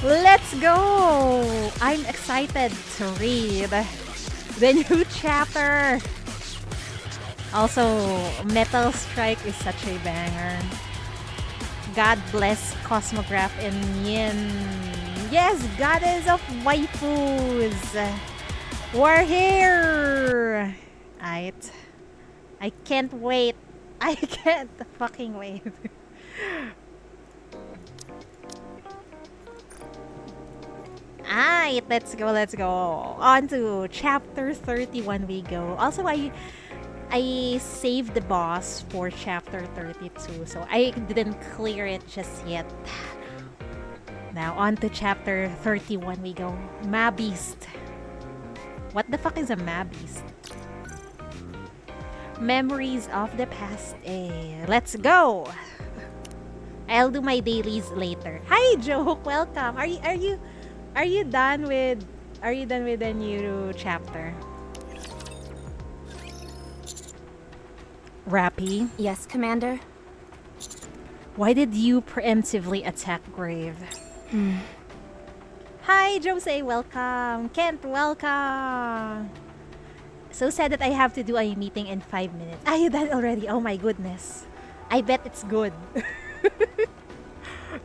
Let's go! I'm excited to read the new chapter. Also, Metal Strike is such a banger. God bless Cosmograph and Yin. Yes, goddess of waifus. We're here. I can't wait. I can't fucking wait. Alright, let's go. On to chapter 31 we go. Also, I saved the boss for chapter 32, so I didn't clear it just yet. Now, on to chapter 31 we go. Mabeast. What the fuck is a Mabeast? Memories of the past. Let's go! I'll do my dailies later. Hi, Joke! Welcome! Are you done with the new chapter? Rappy? Yes, Commander? Why did you preemptively attack Grave? Hi, Jose, welcome. Kent, welcome. So sad that I have to do a meeting in 5 minutes. Ah, you done already? Oh my goodness. I bet it's good.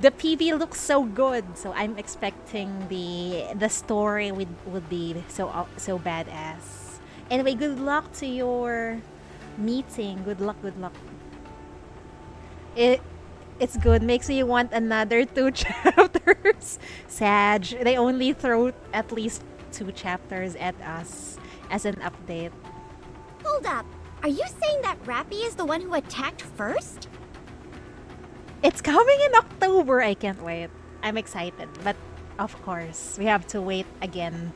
The PV looks so good, so I'm expecting the story would be so badass. Anyway, good luck to your meeting. Good luck. It's good. Makes me want another 2 chapters. Sag, they only throw at least 2 chapters at us as an update. Hold up. Are you saying that Rappy is the one who attacked first? It's coming in October. I can't wait. I'm excited, but of course, we have to wait again.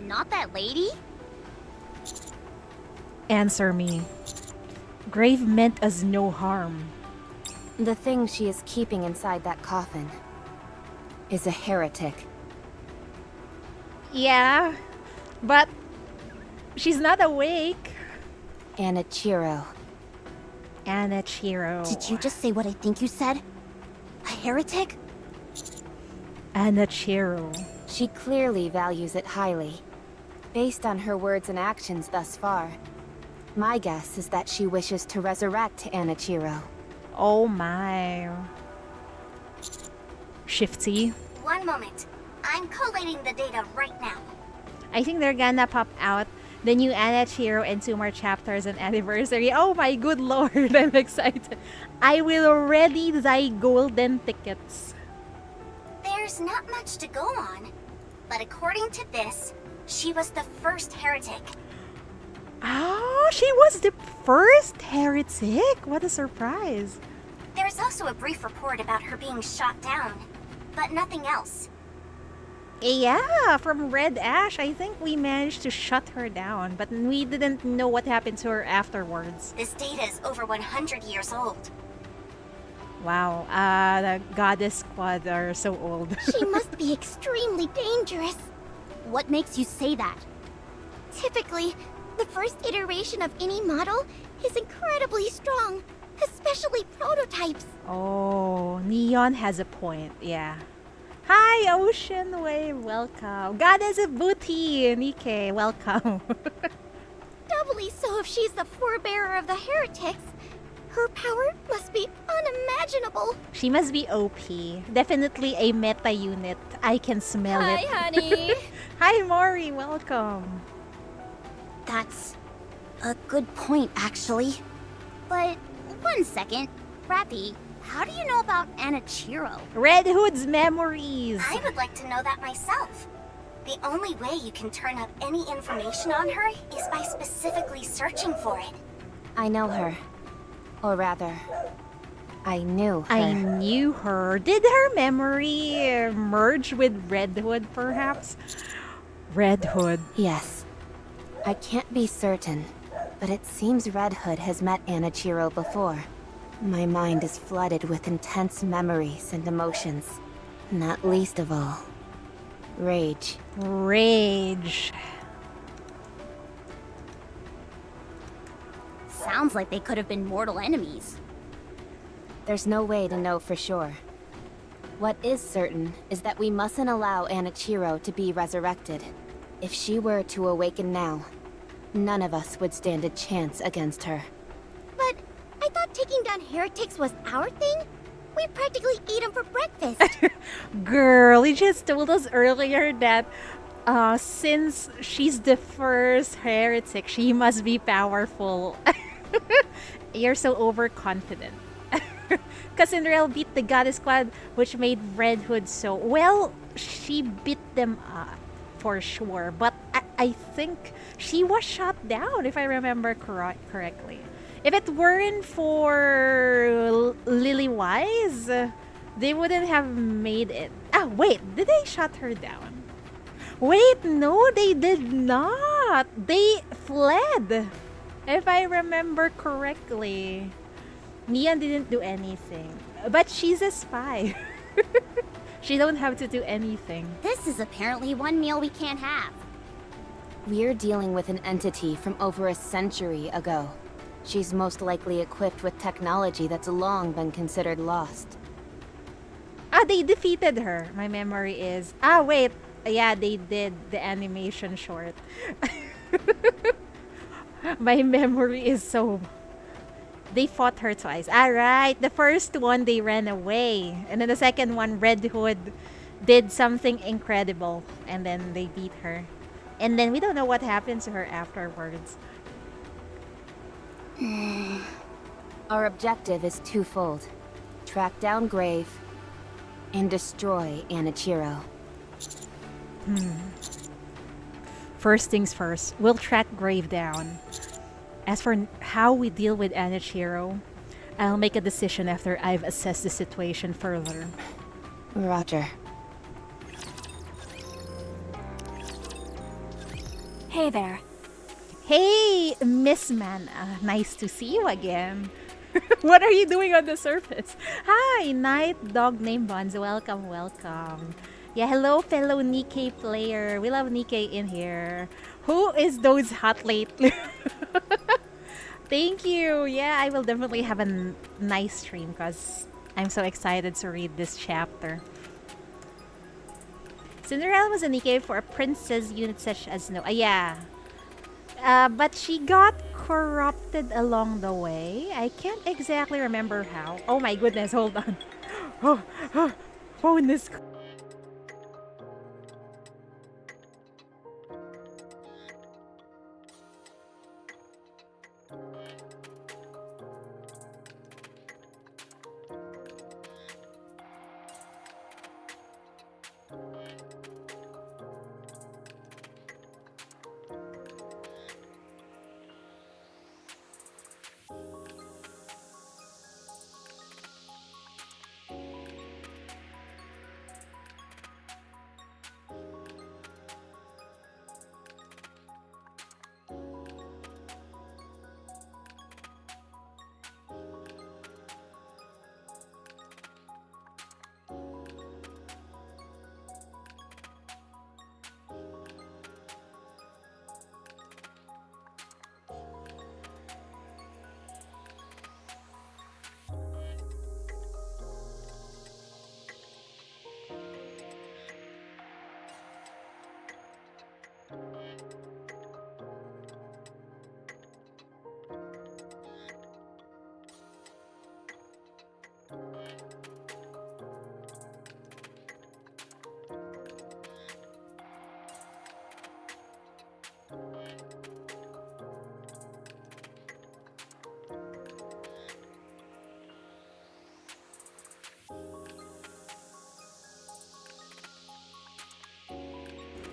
Not that lady? Answer me. Grave meant us no harm. The thing she is keeping inside that coffin is a heretic. Yeah, but she's not awake. Anichiro. Did you just say what I think you said? A heretic? Anichiro. She clearly values it highly, based on her words and actions thus far. My guess is that she wishes to resurrect Anichiro. Oh my. Shifty. One moment. I'm collating the data right now. I think they're gonna pop out the new Anichiro and 2 more chapters on anniversary. Oh my good lord, I'm excited. I will ready thy golden tickets. There's not much to go on, but according to this, she was the first heretic. Oh, she was the first heretic? What a surprise. There's also a brief report about her being shot down, but nothing else. Yeah, from Red Ash, I think we managed to shut her down, but we didn't know what happened to her afterwards. This data is over 100 years old. Wow, the Goddess Squad are so old. She must be extremely dangerous. What makes you say that? Typically, the first iteration of any model is incredibly strong, especially prototypes. Oh, Neon has a point, yeah. Hi, Ocean Wave, welcome. Goddess of Booty, NIKKE, welcome. Doubly so if she's the forebearer of the heretics. Her power must be unimaginable. She must be OP. Definitely a meta unit. I can smell it. Hi, honey. Hi, Mori, welcome. That's a good point, actually. But one second, Rappy, how do you know about Anichiro? Red Hood's memories. I would like to know that myself. The only way you can turn up any information on her is by specifically searching for it. I know her. Or rather, I knew her. I knew her. Did her memory merge with Red Hood, perhaps? Red Hood. Yes. I can't be certain, but it seems Red Hood has met Anichiro before. My mind is flooded with intense memories and emotions. Not least of all, rage. Rage. Sounds like they could have been mortal enemies. There's no way to know for sure. What is certain is that we mustn't allow Anichiro to be resurrected. If she were to awaken now, none of us would stand a chance against her. But I thought taking down heretics was our thing? We practically eat them for breakfast. Girl, you just told us earlier that since she's the first heretic, she must be powerful. You're so overconfident. Cassandra beat the goddess squad, which made Red Hood so... Well, she beat them up, for sure. But I think she was shot down, if I remember correctly. If it weren't for Lily Wise, they wouldn't have made it. Ah, wait, did they shut her down? Wait, no, they did not. They fled, if I remember correctly. Neon didn't do anything, but she's a spy. She don't have to do anything. This is apparently one meal we can't have. We're dealing with an entity from over a century ago. She's most likely equipped with technology that's long been considered lost. Ah, they defeated her. My memory is... Ah, wait. Yeah, they did the animation short. My memory is so... They fought her twice. Alright, the first one, they ran away. And then the second one, Red Hood did something incredible. And then they beat her. And then we don't know what happened to her afterwards. Our objective is twofold. Track down Grave and destroy Anichiro. First things first, we'll track Grave down. As for how we deal with Anichiro, I'll make a decision after I've assessed the situation further. Roger. Hey there. Hey, Miss Mana. Nice to see you again. What are you doing on the surface? Hi, night dog named Bonzo. Welcome, welcome. Yeah, hello, fellow NIKKE player. We love NIKKE in here. Who is those hot lately? Thank you. Yeah, I will definitely have a nice stream because I'm so excited to read this chapter. Cinderella was a NIKKE for a princess unit such as no. Yeah. But she got corrupted along the way. I can't exactly remember how. Oh my goodness, hold on. Phone is...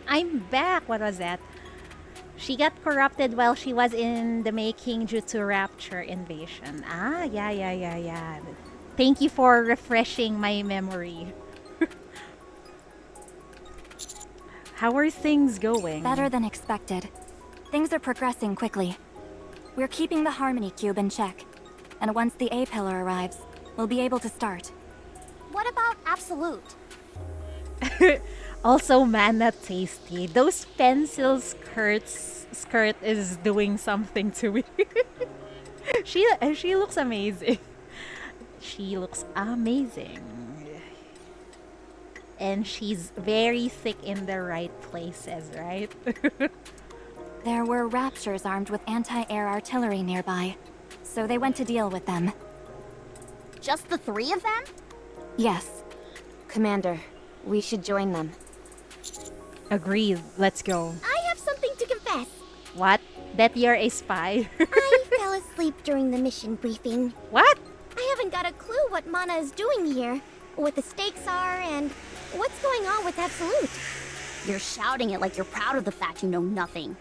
I'm back. What was that? She got corrupted while she was in the making due to Rapture invasion. Ah, yeah. Thank you for refreshing my memory. How are things going? Better than expected. Things are progressing quickly. We're keeping the Harmony Cube in check. And once the A-Pillar arrives, we'll be able to start. What about Absolute? Also, Mana tasty. Those pencil skirt is doing something to me. She looks amazing. She looks amazing. And she's very thick in the right places, right? There were raptures armed with anti-air artillery nearby, so they went to deal with them. Just the 3 of them? Yes. Commander, we should join them. Agreed. Let's go. I have something to confess. What? That you're a spy? I fell asleep during the mission briefing. What? I haven't got a clue what Mana is doing here, what the stakes are, and what's going on with Absolute. You're shouting it like you're proud of the fact you know nothing.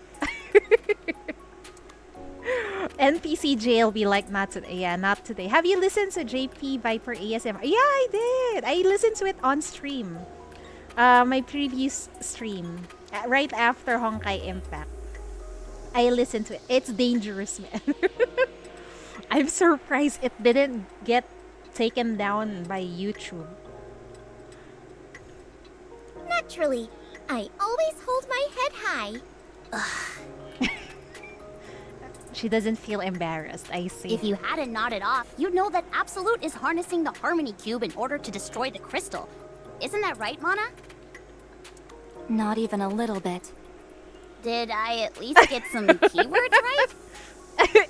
NPC jail be like, not today. Yeah, not today. Have you listened to JP Viper ASMR? Yeah, I did. I listened to it on stream. My previous stream. Right after Honkai Impact. I listened to it. It's dangerous, man. I'm surprised it didn't get taken down by YouTube. Naturally, I always hold my head high. She doesn't feel embarrassed, I see. If you hadn't nodded off, you'd know that Absolute is harnessing the Harmony Cube in order to destroy the crystal. Isn't that right, Mana? Not even a little bit. Did I at least get some keywords right?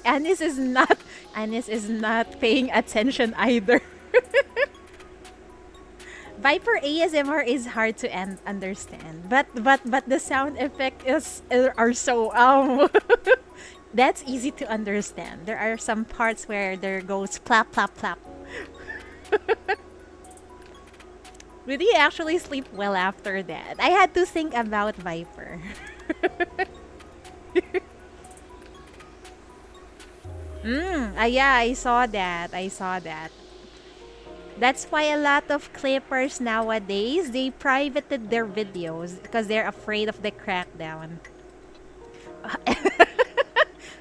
Anis is not paying attention either. Viper ASMR is hard to understand, but the sound effect are so that's easy to understand. There are some parts where there goes plap plap plap. Did he actually sleep well after that? I had to think about Viper. Yeah, I saw that. That's why a lot of clippers nowadays, they privated their videos because they're afraid of the crackdown.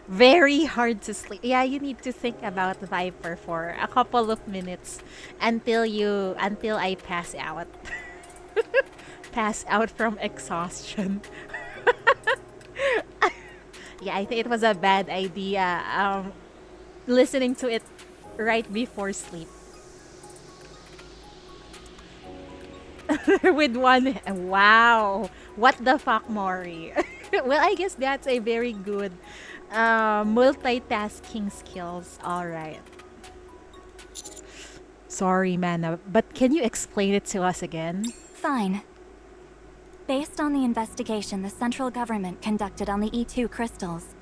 Very hard to sleep. Yeah, you need to think about Viper for a couple of minutes until I pass out. Pass out from exhaustion. Yeah, I think it was a bad idea listening to it right before sleep. With one... Wow! What the fuck, Mori? Well, I guess that's a very good multitasking skills. Alright. Sorry, Mana, but can you explain it to us again? Fine. Based on the investigation the central government conducted on the E2 crystals,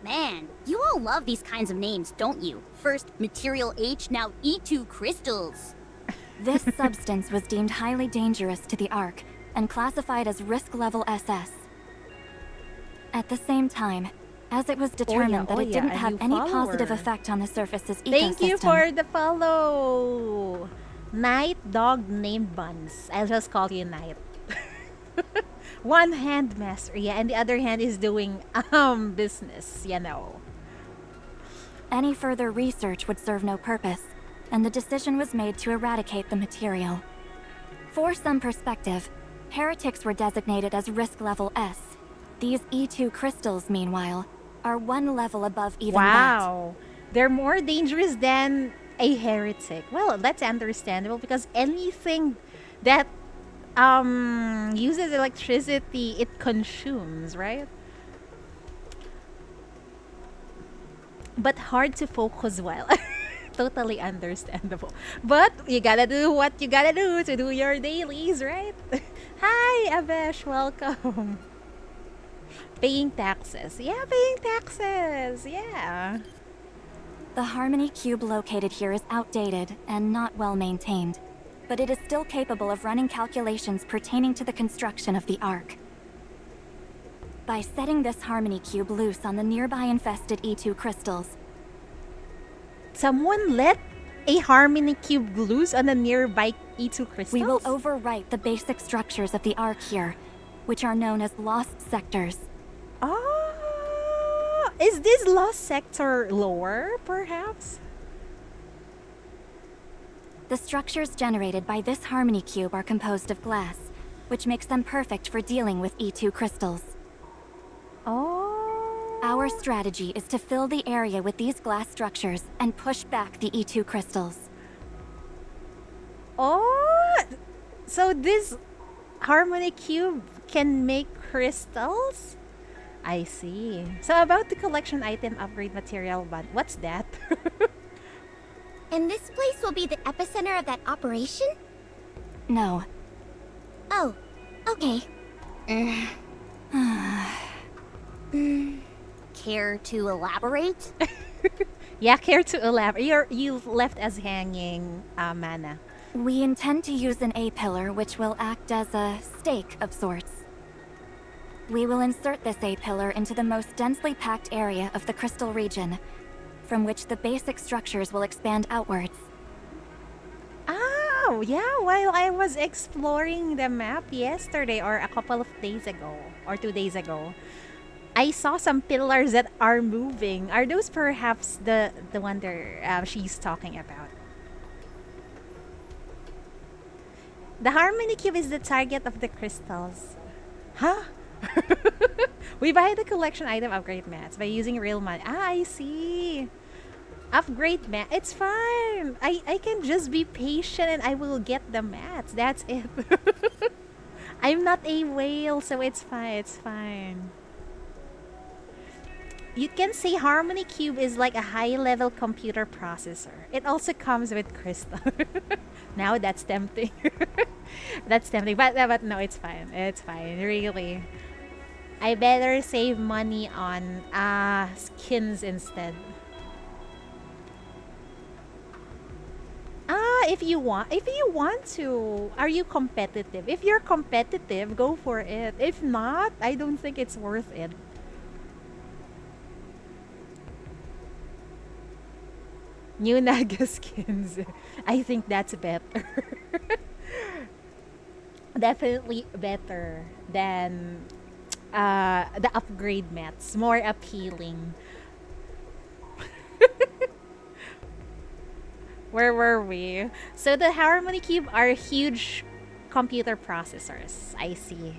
Man, you all love these kinds of names, don't you? First, Material H, now E2 crystals. this substance was deemed highly dangerous to the Ark and classified as risk level SS. At the same time, as it was determined that it didn't have any positive effect on the surface's ecosystem. Thank you for the follow! Night dog named Buns. I'll just call you Night. One hand master, yeah, and the other hand is doing business, you know. Any further research would serve no purpose, and the decision was made to eradicate the material. For some perspective, heretics were designated as risk level S. These E2 crystals, meanwhile, are one level above even that. Wow, they're more dangerous than a heretic. Well, that's understandable because anything that uses electricity, it consumes, right? But hard to focus well. Totally understandable. But you gotta do what you gotta do to do your dailies, right? Hi, Avesh, welcome. Paying taxes. Yeah, paying taxes. Yeah. The Harmony Cube located here is outdated and not well maintained, but it is still capable of running calculations pertaining to the construction of the Ark. By setting this Harmony Cube loose on the nearby infested E2 crystals, Someone let a Harmony Cube loose on a nearby E2 crystals? we will overwrite the basic structures of the Ark here, which are known as lost sectors. Oh, is this lost sector lower, perhaps? The structures generated by this Harmony Cube are composed of glass, which makes them perfect for dealing with E2 crystals. Oh. Our strategy is to fill the area with these glass structures and push back the E2 crystals. Oh, So this harmony cube can make crystals? I see. So about the collection item upgrade material, but what's that? And this place will be the epicenter of that operation? No. Oh, okay. Care to elaborate? Yeah, care to elaborate? You've left us hanging, Mana. We intend to use an A-pillar which will act as a stake of sorts. We will insert this A-pillar into the most densely packed area of the crystal region, from which the basic structures will expand outwards. Oh, yeah, while I was exploring the map yesterday or a couple of days ago, or 2 days ago, I saw some pillars that are moving. Are those perhaps the one there she's talking about? The harmony cube is the target of the crystals. Huh? We buy the collection item upgrade mats by using real money. Ah, I see. Upgrade mat. It's fine. I can just be patient and I will get the mats. That's it. I'm not a whale, so it's fine. It's fine. You can say Harmony Cube is like a high-level computer processor. It also comes with crystal. Now that's tempting. That's tempting. But no, it's fine. It's fine. Really. I better save money on skins instead. If you want to. Are you competitive? If you're competitive, go for it. If not, I don't think it's worth it. New Naga skins. I think that's better. Definitely better than the upgrade mats. More appealing. Where were we? So the Harmony Cube are huge computer processors. I see.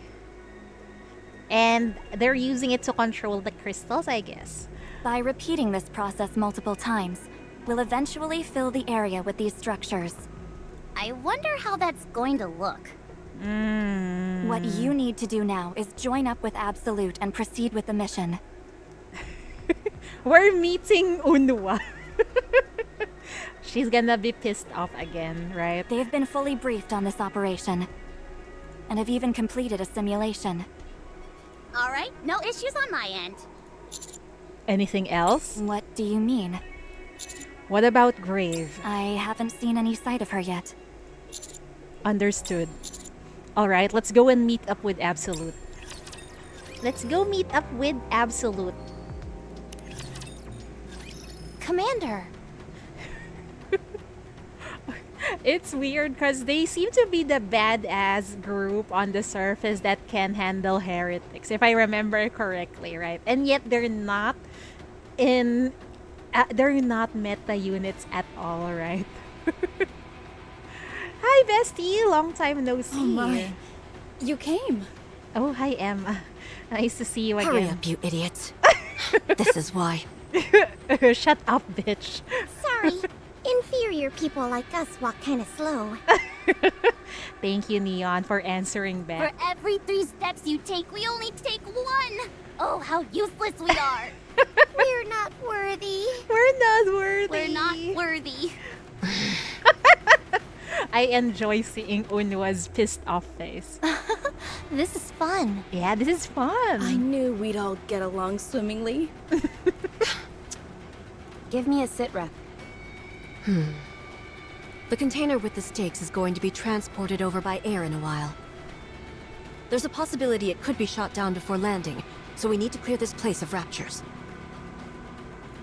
And they're using it to control the crystals, I guess. By repeating this process multiple times, we'll eventually fill the area with these structures. I wonder how that's going to look. What you need to do now is join up with Absolute and proceed with the mission. We're meeting Unwa. She's gonna be pissed off again, right? They've been fully briefed on this operation, and have even completed a simulation. Alright, no issues on my end. Anything else? What do you mean? What about Grave? I haven't seen any sight of her yet. Understood. Alright, let's go and meet up with Absolute. Let's go meet up with Absolute. Commander! It's weird because they seem to be the badass group on the surface that can handle heretics, if I remember correctly, right? And yet they're not meta units at all, right? Hi, bestie! Long time no see. Oh my. You came. Oh, hi, Emma. Nice to see you again. Hurry up, you idiots. This is why. Shut up, bitch. Sorry. Inferior people like us walk kinda slow. Thank you, Neon, for answering For back. every 3 steps you take, we only take 1! Oh, how useless we are! We're not worthy. We're not worthy. We're not worthy. I enjoy seeing Unwa's pissed off face. This is fun. Yeah, this is fun. I knew we'd all get along swimmingly. Give me a sit rep. The container with the stakes is going to be transported over by air in a while. There's a possibility it could be shot down before landing, so we need to clear this place of raptures.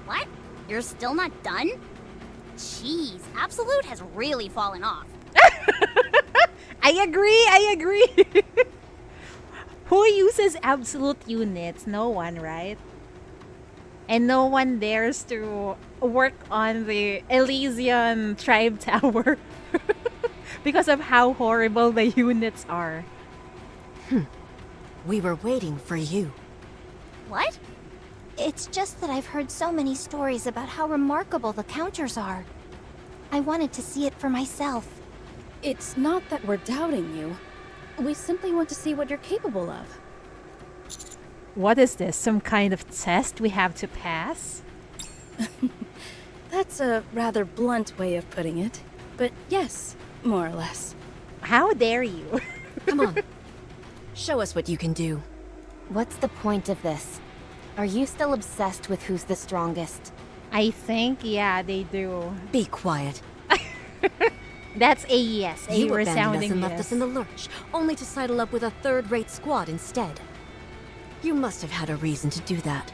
What? You're still not done? Jeez, Absolute has really fallen off. I agree. Who uses absolute units? No one, right? And no one dares to work on the Elysian Tribe Tower because of how horrible the units are. We were waiting for you. What? It's just that I've heard so many stories about how remarkable the counters are. I wanted to see it for myself. It's not that we're doubting you. We simply want to see what you're capable of. What is this? Some kind of test we have to pass? That's a rather blunt way of putting it. But yes, more or less. How dare you? Come on. Show us what you can do. What's the point of this? Are you still obsessed with who's the strongest? I think, yeah, they do. Be quiet. That's a yes, a You abandoned us resounding and left yes. us in the lurch, only to sidle up with a third-rate squad instead. You must have had a reason to do that.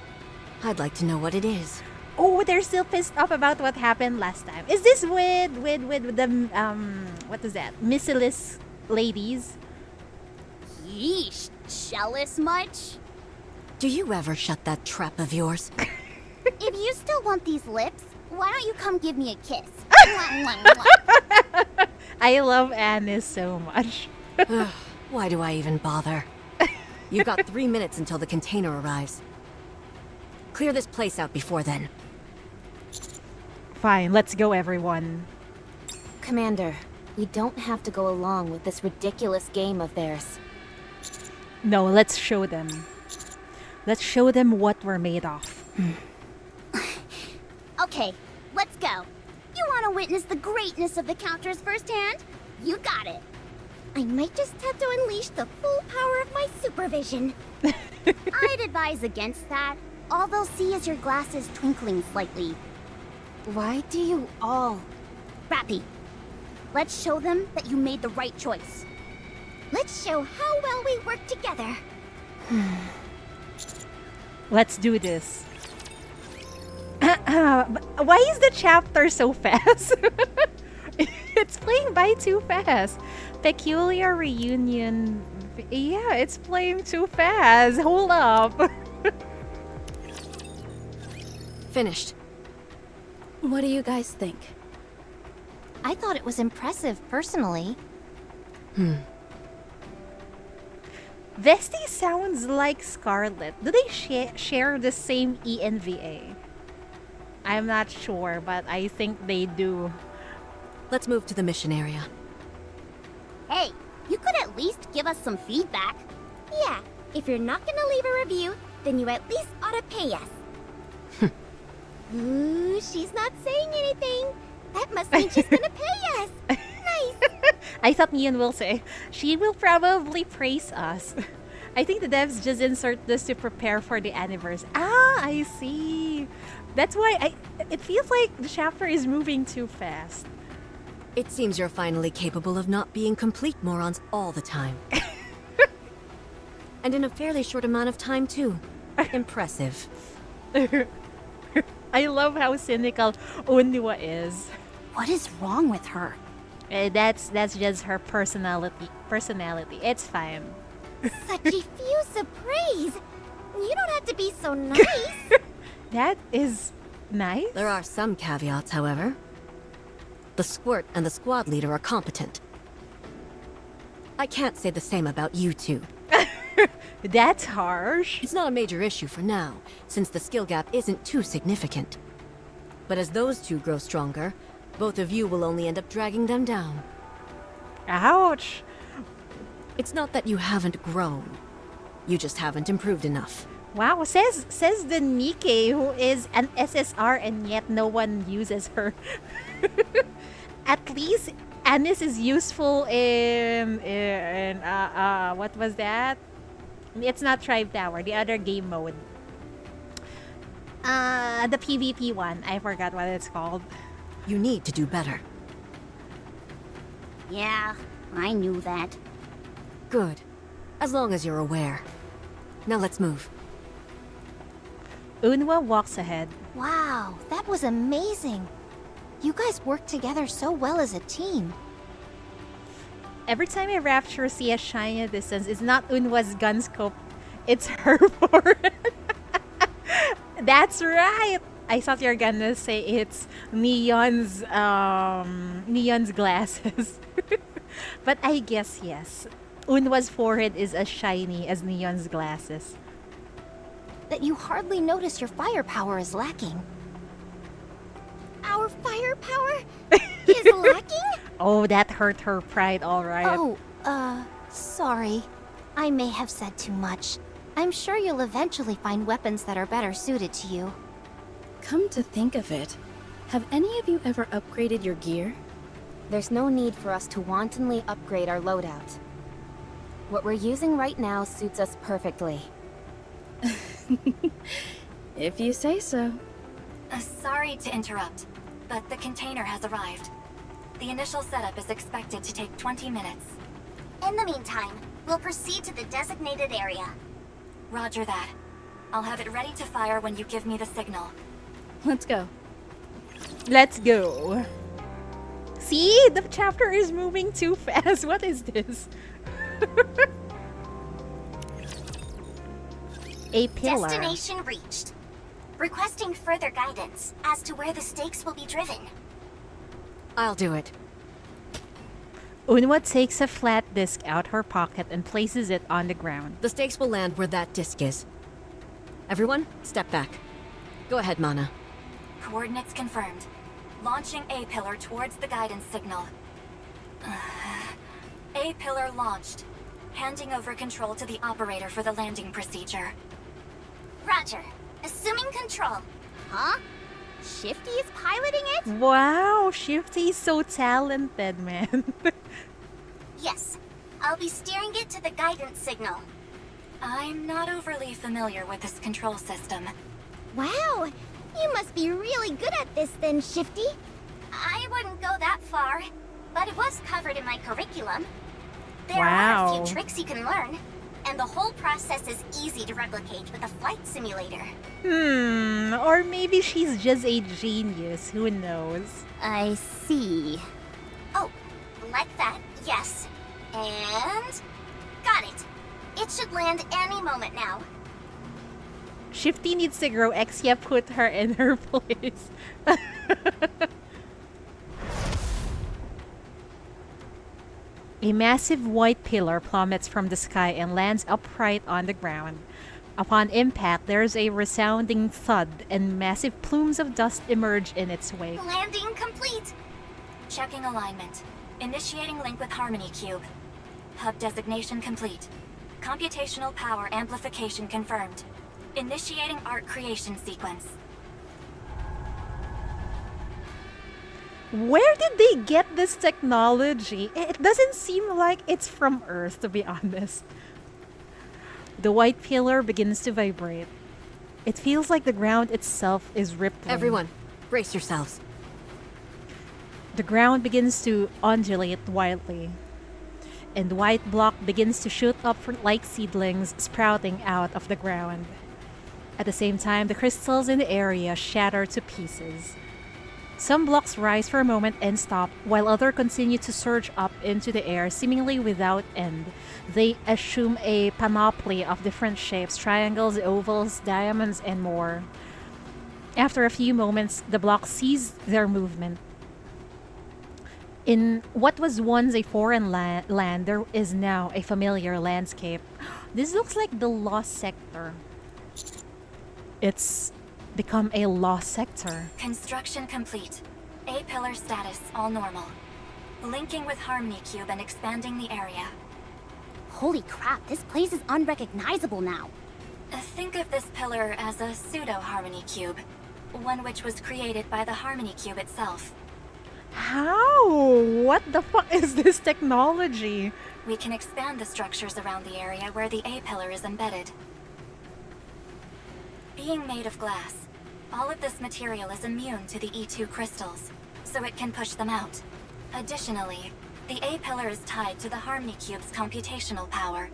I'd like to know what it is. Oh, they're still pissed off about what happened last time. Is this with the what is that? Missiless ladies? Yeesh, jealous much? Do you ever shut that trap of yours? If you still want these lips, why don't you come give me a kiss? Mwah, mwah, mwah. I love Annis so much. Why do I even bother? You've got 3 minutes until the container arrives. Clear this place out before then. Fine, let's go, everyone. Commander, we don't have to go along with this ridiculous game of theirs. No, let's show them. Let's show them what we're made of. Okay, let's go. You want to witness the greatness of the counters firsthand? You got it. I might just have to unleash the full power of my supervision. I'd advise against that. All they'll see is your glasses twinkling slightly. Why do you all... Rappy, let's show them that you made the right choice. Let's show how well we work together. Let's do this. Why is the chapter so fast? It's playing by too fast. Peculiar reunion. Yeah, it's playing too fast. Hold up. Finished. What do you guys think? I thought it was impressive, personally. Vesti sounds like Scarlet. Do they share the same ENVA? I'm not sure, but I think they do. Let's move to the mission area. Hey, you could at least give us some feedback. Yeah, if you're not gonna leave a review, then you at least ought to pay us. Ooh, she's not saying anything. That must mean she's gonna pay us. Nice. I thought Mian will say, she will probably praise us. I think the devs just insert this to prepare for the anniversary. Ah, I see. That's why it feels like the chapter is moving too fast. It seems you're finally capable of not being complete morons all the time. And in a fairly short amount of time, too. Impressive. I love how cynical Onwa is. What is wrong with her? That's just her personality. It's fine. Such effusive praise. You don't have to be so nice. That is nice. There are some caveats, however. The squirt and the squad leader are competent. I can't say the same about you two. That's harsh. It's not a major issue for now, since the skill gap isn't too significant. But as those two grow stronger, both of you will only end up dragging them down. Ouch. It's not that you haven't grown. You just haven't improved enough. Wow, says the NIKKE, who is an SSR and yet no one uses her. At least Annis is useful in what was that? It's not Tribe Tower, the other game mode. The PvP one. I forgot what it's called. You need to do better. Yeah, I knew that. Good. As long as you're aware. Now let's move. Unwa walks ahead. Wow, that was amazing. You guys work together so well as a team. Every time a rapture see a shiny distance, it's not Unwa's gun scope, it's her forehead. That's right. I thought you were gonna say it's Neon's glasses. But I guess yes. Unwa's forehead is as shiny as Neon's glasses. That you hardly notice your firepower is lacking. Our firepower is lacking? Oh, that hurt her pride, alright. Oh, sorry. I may have said too much. I'm sure you'll eventually find weapons that are better suited to you. Come to think of it, have any of you ever upgraded your gear? There's no need for us to wantonly upgrade our loadout. What we're using right now suits us perfectly. If you say so. Sorry to interrupt, but the container has arrived. The initial setup is expected to take 20 minutes. In the meantime, we'll proceed to the designated area. Roger that. I'll have it ready to fire when you give me the signal. Let's go. Let's go. See? The chapter is moving too fast. What is this? A pillar. Destination reached. Requesting further guidance as to where the stakes will be driven. I'll do it. Unwa takes a flat disc out her pocket and places it on the ground. The stakes will land where that disc is. Everyone, step back. Go ahead, Mana. Coordinates confirmed. Launching A pillar towards the guidance signal. A pillar launched. Handing over control to the operator for the landing procedure. Roger. Assuming control. Huh? Shifty is piloting it? Wow, Shifty is so talented, man. Yes. I'll be steering it to the guidance signal. I'm not overly familiar with this control system. Wow. You must be really good at this then, Shifty. I wouldn't go that far, but it was covered in my curriculum. There are a Wow. few tricks you can learn, and the whole process is easy to replicate with a flight simulator. Or maybe she's just a genius. Who knows? I see. Oh, like that, yes. And... got it. It should land any moment now. Shifty needs to grow Exia, put her in her place. A massive white pillar plummets from the sky and lands upright on the ground. Upon impact, there's a resounding thud and massive plumes of dust emerge in its wake. Landing complete. Checking alignment. Initiating link with Harmony Cube. Hub designation complete. Computational power amplification confirmed. Initiating art creation sequence. Where did they get this technology? It doesn't seem like it's from Earth, to be honest. The white pillar begins to vibrate. It feels like the ground itself is rippling. Everyone, brace yourselves. The ground begins to undulate wildly, and the white block begins to shoot up like seedlings sprouting out of the ground. At the same time, the crystals in the area shatter to pieces. Some blocks rise for a moment and stop, while others continue to surge up into the air, seemingly without end. They assume a panoply of different shapes, triangles, ovals, diamonds, and more. After a few moments, the blocks cease their movement. In what was once a foreign land, there is now a familiar landscape. This looks like the Lost Sector. It's become a lost sector. Construction complete. A pillar status all normal. Linking with Harmony Cube and expanding the area. Holy crap, this place is unrecognizable now. Think of this pillar as a pseudo-Harmony Cube. One which was created by the Harmony Cube itself. How? What the fuck is this technology? We can expand the structures around the area where the A pillar is embedded. Being made of glass, all of this material is immune to the E2 crystals, so it can push them out. Additionally, the A pillar is tied to the Harmony Cube's computational power,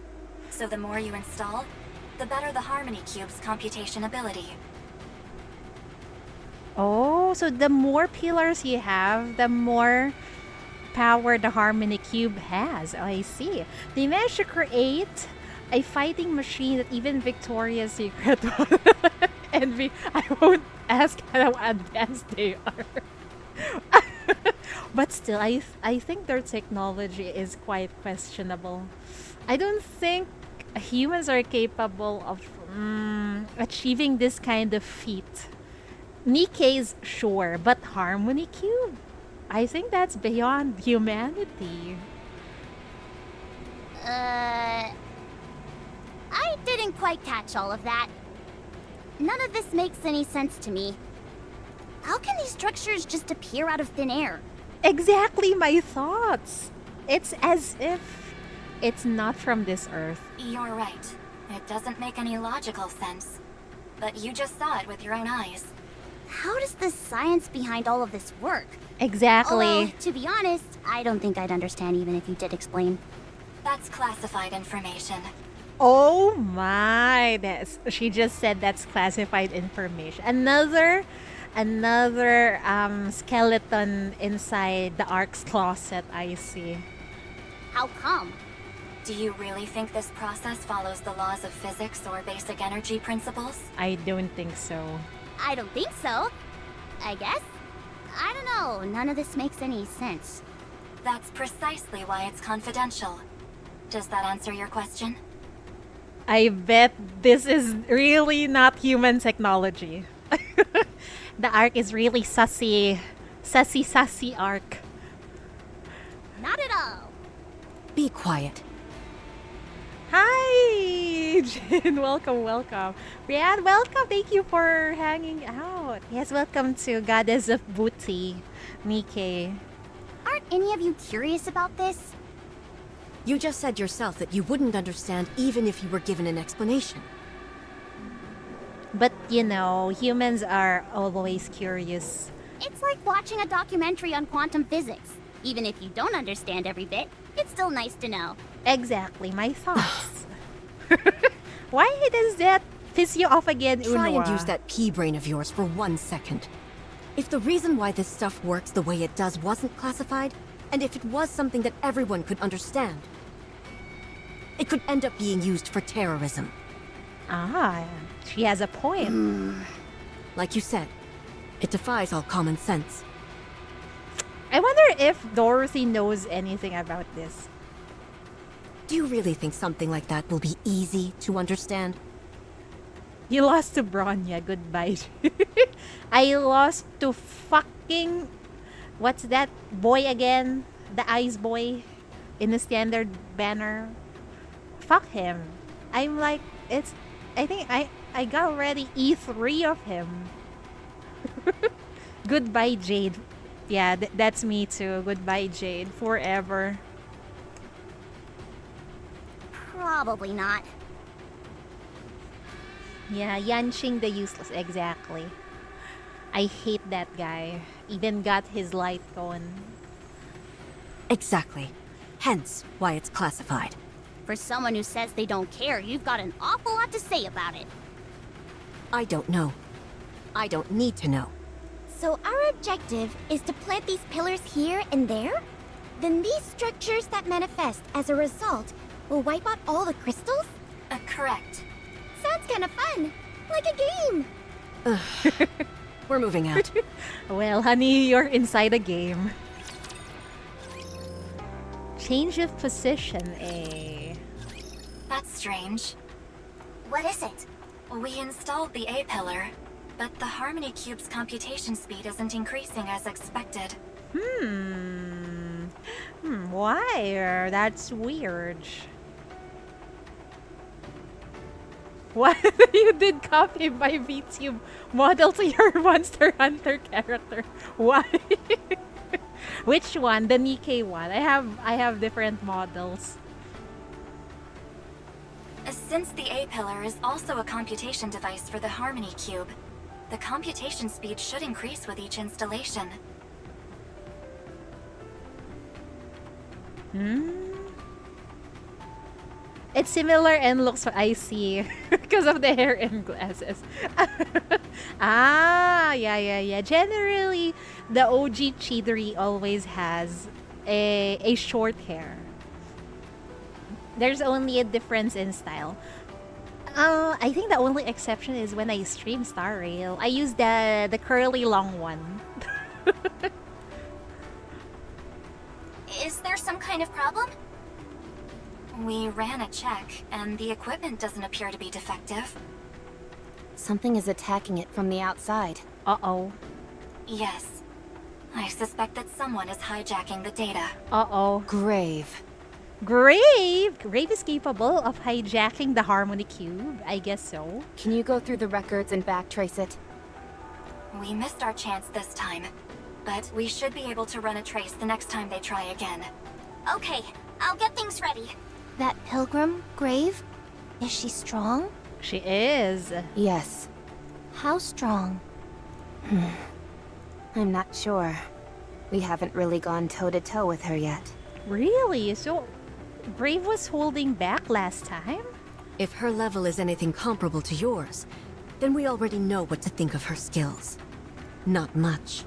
so the more you install, the better the Harmony Cube's computation ability. Oh, so the more pillars you have, the more power the Harmony Cube has. Oh, I see. They managed to create a fighting machine that even Victoria's Secret envy. I won't ask how advanced they are. But still, I think their technology is quite questionable. I don't think humans are capable of achieving this kind of feat. NIKKE is sure, but Harmony Cube? I think that's beyond humanity. I didn't quite catch all of that. None of this makes any sense to me. How can these structures just appear out of thin air? Exactly my thoughts. It's as if it's not from this earth. You're right. It doesn't make any logical sense. But you just saw it with your own eyes. How does the science behind all of this work? Exactly. Although, to be honest, I don't think I'd understand even if you did explain. That's classified information. Oh my, she just said that's classified information. Another skeleton inside the Ark's closet, I see. How come? Do you really think this process follows the laws of physics or basic energy principles? I don't think so. I don't think so. I guess? I don't know. None of this makes any sense. That's precisely why it's confidential. Does that answer your question? I bet this is really not human technology. The Ark is really sussy Ark. Not at all. Be quiet. Hi, Jin. Welcome. Brian, welcome. Thank you for hanging out. Yes, welcome to Goddess of Booty, NIKKE. Aren't any of you curious about this? You just said yourself that you wouldn't understand even if you were given an explanation. But, you know, humans are always curious. It's like watching a documentary on quantum physics. Even if you don't understand every bit, it's still nice to know. Exactly, my thoughts. Why does that piss you off again, Try and Unwa? use that pea brain of yours for 1 second. If the reason why this stuff works the way it does wasn't classified, and if it was something that everyone could understand, it could end up being used for terrorism. Ah, she has a point. Like you said, it defies all common sense. I wonder if Dorothy knows anything about this. Do you really think something like that will be easy to understand? You lost to Bronya, goodbye. I lost to fucking... What's that boy again? The ice boy in the standard banner. Fuck him. I'm like, I think I got already E3 of him. Goodbye, Jade. Yeah, that's me too. Goodbye, Jade. Forever. Probably not. Yeah, Yanqing the useless. Exactly. I hate that guy. Even got his light going. Exactly. Hence why it's classified. For someone who says they don't care, you've got an awful lot to say about it. I don't know. I don't need to know. So our objective is to plant these pillars here and there? Then these structures that manifest as a result will wipe out all the crystals? Correct. Sounds kind of fun. Like a game. We're moving out. Well, honey, you're inside a game. Change of position, eh? That's strange. What is it? We installed the A-pillar, but the Harmony Cube's computation speed isn't increasing as expected. Why? That's weird. What? You did copy my VTube model to your Monster Hunter character. Why? Which one? The NIKKE one. I have different models. Since the A-pillar is also a computation device for the Harmony Cube, the computation speed should increase with each installation. It's similar and looks I see because of the hair and glasses. Yeah. Generally, the OG Chidori always has a short hair. There's only a difference in style. I think the only exception is when I stream Star Rail. I use the curly long one. Is there some kind of problem? We ran a check, and the equipment doesn't appear to be defective. Something is attacking it from the outside. Uh-oh. Yes. I suspect that someone is hijacking the data. Uh-oh. Grave. Grave! Grave is capable of hijacking the Harmony Cube. I guess so. Can you go through the records and backtrace it? We missed our chance this time, but we should be able to run a trace the next time they try again. Okay, I'll get things ready. That pilgrim, Grave? Is she strong? She is. Yes. How strong? I'm not sure. We haven't really gone toe-to-toe with her yet. Really? So, Grave was holding back last time? If her level is anything comparable to yours, then we already know what to think of her skills. Not much.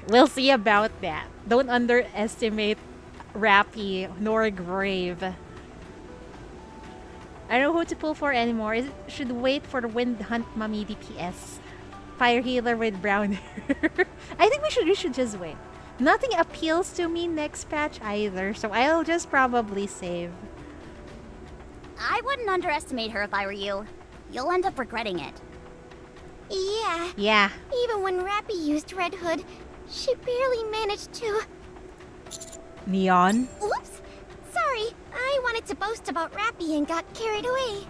We'll see about that. Don't underestimate Rappy nor Grave. I don't know who to pull for anymore. Should wait for the Wind Hunt Mummy DPS. Fire Healer with brown hair. I think we should just wait. Nothing appeals to me next patch either, so I'll just probably save. I wouldn't underestimate her if I were you. You'll end up regretting it. Yeah. Yeah. Even when Rappy used Red Hood, she barely managed to... Neon? Whoops! Sorry, I wanted to boast about Rappy and got carried away.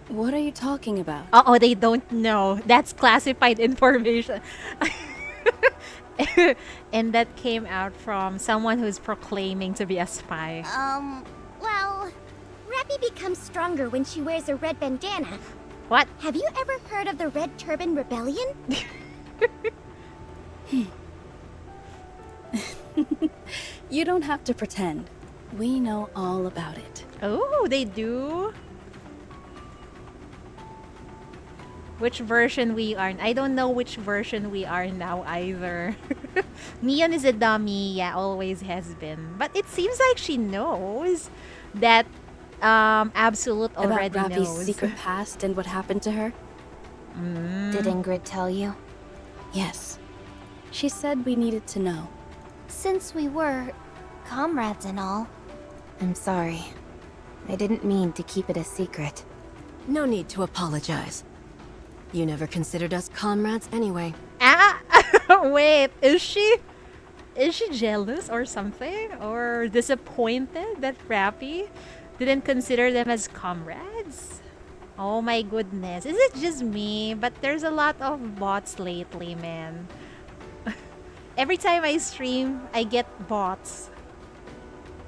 What are you talking about? Uh-oh, they don't know. That's classified information. And that came out from someone who's proclaiming to be a spy. Well... Rappy becomes stronger when she wears a red bandana. What? Have you ever heard of the Red Turban Rebellion? You don't have to pretend. We know all about it. Oh, they do? Which version we are? I don't know which version we are now either. Neon is a dummy, yeah, always has been. But it seems like she knows that Absolute already About Rappy's knows. secret past and what happened to her? Did Ingrid tell you? Yes. She said we needed to know. Since we were comrades and all. I'm sorry. I didn't mean to keep it a secret. No need to apologize. You never considered us comrades anyway. Ah! Wait, is she jealous or something? Or disappointed that Rappy didn't consider them as comrades? Oh my goodness. Is it just me? But there's a lot of bots lately, man. Every time I stream, I get bots.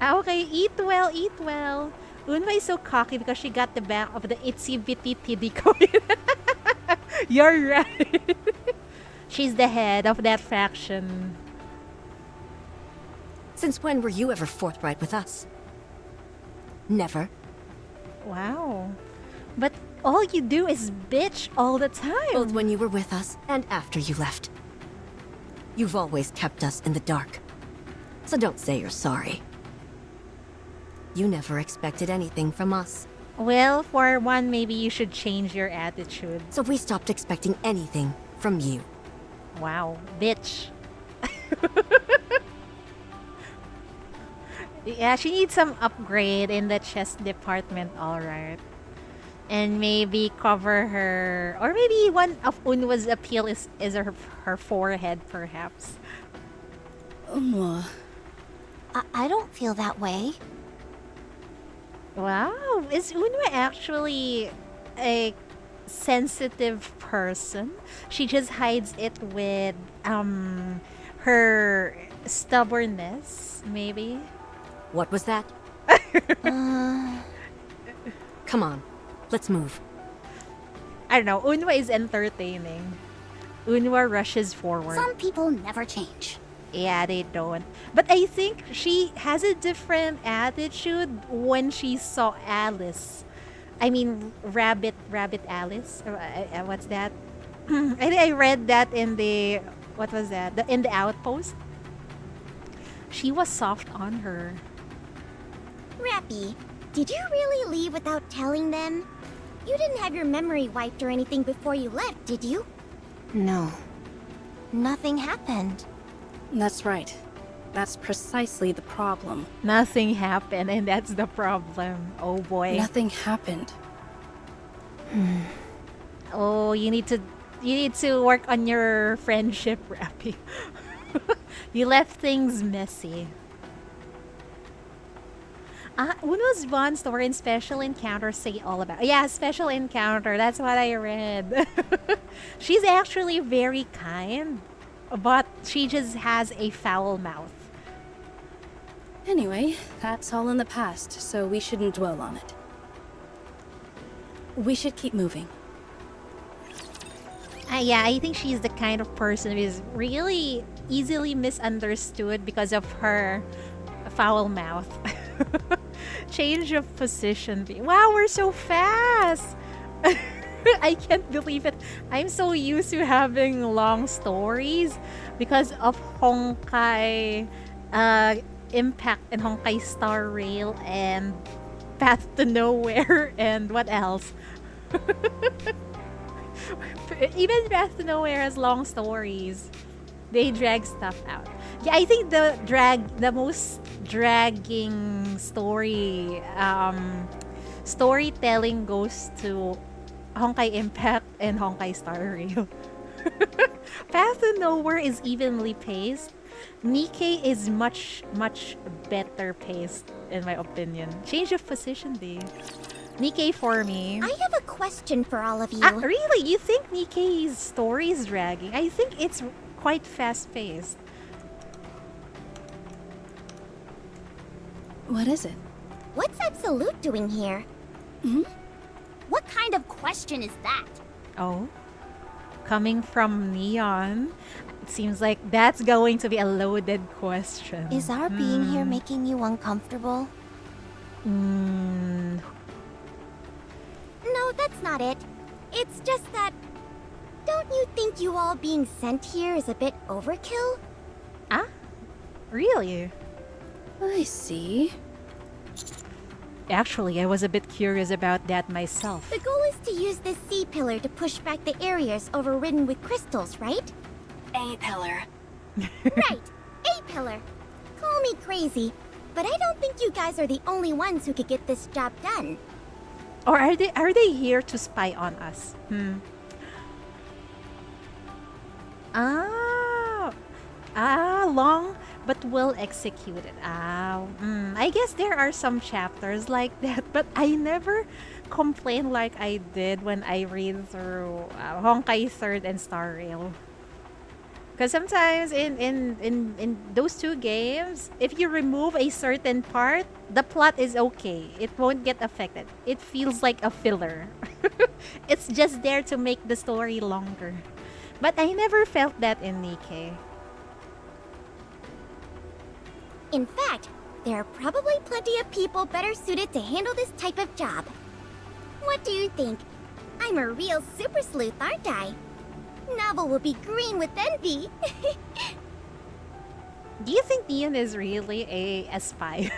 Ah, okay, eat well, eat well. Unma is so cocky because she got the back of the itsy bitty tiddy coin. You're right. She's the head of that faction. Since when were you ever forthright with us? Never. Wow. But all you do is bitch all the time. Both when you were with us and after you left. You've always kept us in the dark. So don't say you're sorry. You never expected anything from us. Well, for one, maybe you should change your attitude. So we stopped expecting anything from you. Wow, bitch. Yeah, she needs some upgrade in the chest department, alright. And maybe cover her... Or maybe one of Unwa's appeal is her forehead, perhaps. Unwa. I don't feel that way. Wow, is Unwa actually a sensitive person? She just hides it with her stubbornness, maybe? What was that? Come on, let's move. I don't know, Unwa is entertaining. Unwa rushes forward. Some people never change. Yeah, they don't. But I think she has a different attitude when she saw Alice. I mean, Rabbit Alice. What's that? I think I read that in the... What was that? In the Outpost. She was soft on her. Rappy, did you really leave without telling them? You didn't have your memory wiped or anything before you left, did you? No. Nothing happened. That's right. That's precisely the problem. Nothing happened, and that's the problem. Oh boy. Nothing happened. Oh, you need to You need to work on your friendship, Rappy. You left things messy. Uno's bonds story and special encounter say all about. Yeah, special encounter. That's what I read. She's actually very kind, but she just has a foul mouth. Anyway, that's all in the past, so we shouldn't dwell on it. We should keep moving. Yeah, I think she's the kind of person who is really easily misunderstood because of her foul mouth. Change of position. Wow, we're so fast! I can't believe it. I'm so used to having long stories because of Honkai Impact and Honkai Star Rail and Path to Nowhere and what else? Even Path to Nowhere has long stories. They drag stuff out. Yeah, I think the most dragging storytelling goes to Honkai Impact and Honkai Star Rail. Path to Nowhere is evenly paced. NIKKE is much better paced in my opinion. Change of position, D. NIKKE for me. I have a question for all of you. Really? You think NIKKE's story is dragging? I think it's quite fast paced. What is it? What's Absolute doing here? Hmm? What kind of question is that? Oh, coming from Neon, it seems like that's going to be a loaded question. Is our being here making you uncomfortable? Mm, No, that's not it. It's just that... Don't you think you all being sent here is a bit overkill? really? I see. Actually, I was a bit curious about that myself. The goal is to use this sea pillar to push back the areas overridden with crystals, right? A pillar. Right! A pillar! Call me crazy, but I don't think you guys are the only ones who could get this job done. Or are they here to spy on us? Long but well executed. I guess there are some chapters like that, but I never complain like I did when I read through Honkai 3rd and Star Rail. Because sometimes in those two games, if you remove a certain part, the plot is okay. It won't get affected. It feels like a filler. It's just there to make the story longer. But I never felt that in NIKKE. In fact, there are probably plenty of people better suited to handle this type of job. What do you think? I'm a real super sleuth, aren't I? Novel will be green with envy. Do you think Neon is really a spy?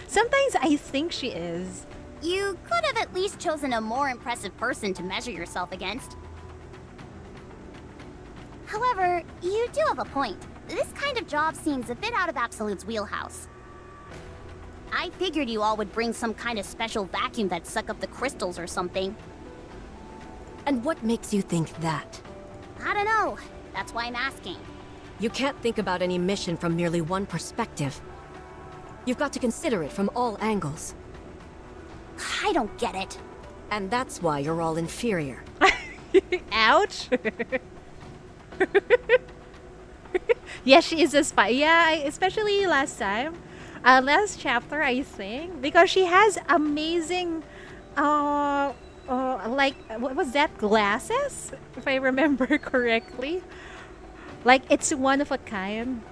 Sometimes I think she is. You could have at least chosen a more impressive person to measure yourself against. However, you do have a point. This kind of job seems a bit out of Absolute's wheelhouse. I figured you all would bring some kind of special vacuum that'd suck up the crystals or something. And what makes you think that? I don't know. That's why I'm asking. You can't think about any mission from merely one perspective. You've got to consider it from all angles. I don't get it. And that's why you're all inferior. Ouch. Yeah, she is a spy. Yeah, especially last time. Last chapter, I think. Because she has amazing... like, what was that? Glasses? If I remember correctly. Like, it's one of a kind.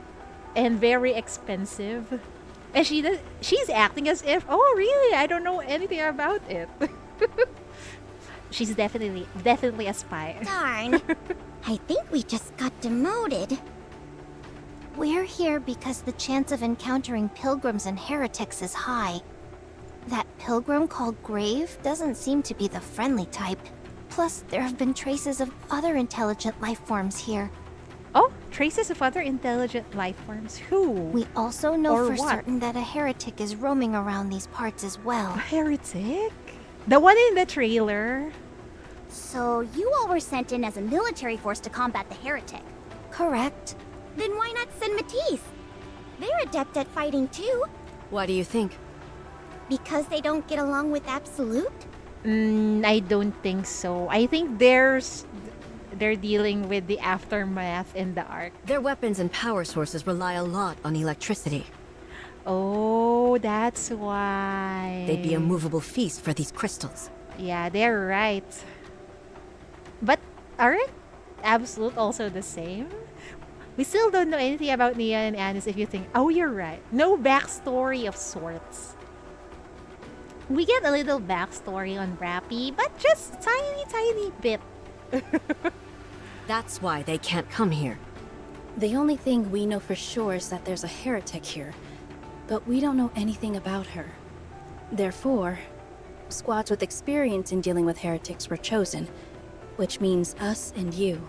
And very expensive. And she's acting as if, oh, really? I don't know anything about it. She's definitely a spy. Darn. I think we just got demoted. We're here because the chance of encountering pilgrims and heretics is high. That pilgrim called Grave doesn't seem to be the friendly type. Plus, there have been traces of other intelligent life forms here. Oh, traces of other intelligent life forms. Who? We also know Or for what? certain that a heretic is roaming around these parts as A well. heretic? The one in the trailer? So you all were sent in as a military force to combat the heretic. Correct. Then why not send Matisse? They're adept at fighting too. Why do you think? Because they don't get along with Absolute? I don't think so. I think they're dealing with the aftermath in the arc. Their weapons and power sources rely a lot on electricity. Oh, that's why. They'd be a movable feast for these crystals. Yeah, they're right. But aren't Absolute also the same? We still don't know anything about Nia and Anis if you think, oh, you're right. No backstory of sorts. We get a little backstory on Rappy, but just tiny bit. That's why they can't come here. The only thing we know for sure is that there's a heretic here, but we don't know anything about her. Therefore, squads with experience in dealing with heretics were chosen, which means us and you.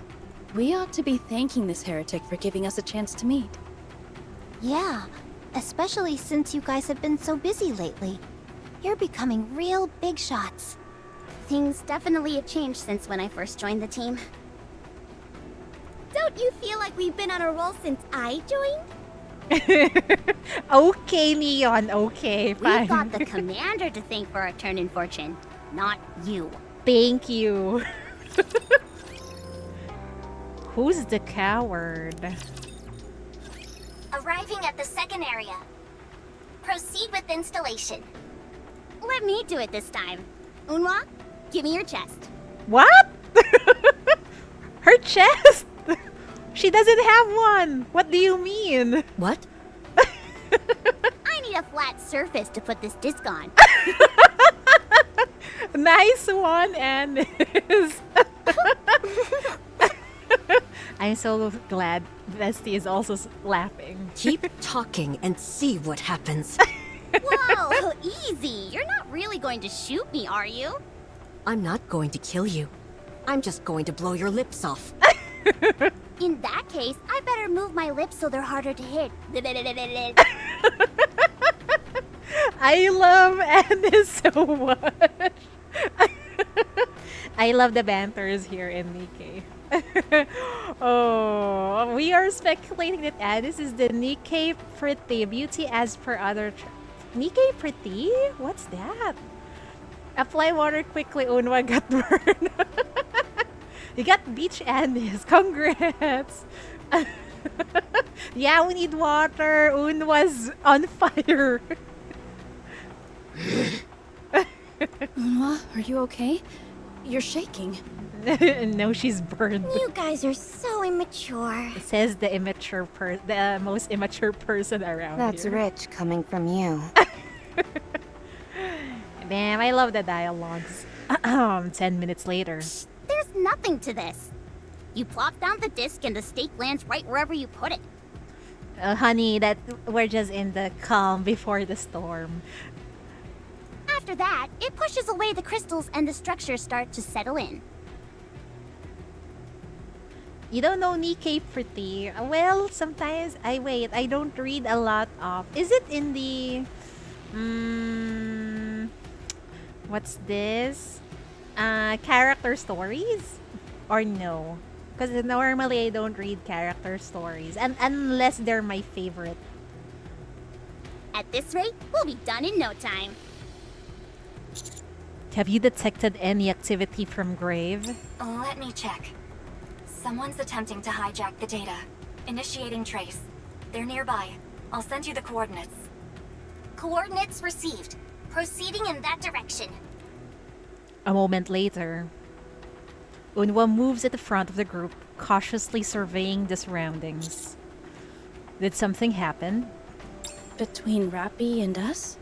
We ought to be thanking this heretic for giving us a chance to meet. Yeah, especially since you guys have been so busy lately. You're becoming real big shots. Things definitely have changed since when I first joined the team. Don't you feel like we've been on a roll since I joined? Okay, Neon. Okay, fine. We've got the commander to thank for our turn in fortune, not you. Thank you. Who's the coward? Arriving at the second area. Proceed with installation. Let me do it this time. Unwa, give me your chest. What? Her chest? She doesn't have one. What do you mean? What? I need a flat surface to put this disc on. Nice one, Anis. I'm so glad Vesty is also laughing. Keep talking and see what happens. Whoa, easy. You're not really going to shoot me, are you? I'm not going to kill you. I'm just going to blow your lips off. In that case, I better move my lips so they're harder to hit. I love Anis so much. I love the banters here in NIKKE. Oh, we are speculating that Anis is the NIKKE Pretty beauty as per other. NIKKE Pretty? What's that? Apply water quickly. Unwa got burned. You got beach Anis. Congrats. Yeah, we need water. Unwa's on fire. Unwa, are you okay? You're shaking. No, she's burned. You guys are so immature. Says the most immature person around That's here. rich coming from you. Damn, I love the dialogues. 10 minutes later. There's nothing to this. You plop down the disc and the stake lands right wherever you put it. Honey, that we're just in the calm before the storm. After that, it pushes away the crystals and the structures start to settle in. You don't know NIKKE Pretty? Well, sometimes I don't read a lot of. Is it in the what's this? Character stories? Or no? Because normally I don't read character stories, and unless they're my favorite. At this rate, we'll be done in no time. Have you detected any activity from Grave? Let me check. Someone's attempting to hijack the data. Initiating trace. They're nearby. I'll send you the coordinates. Coordinates received. Proceeding in that direction. A moment later, Unwa moves at the front of the group, cautiously surveying the surroundings. Did something happen? Between Rappy and us?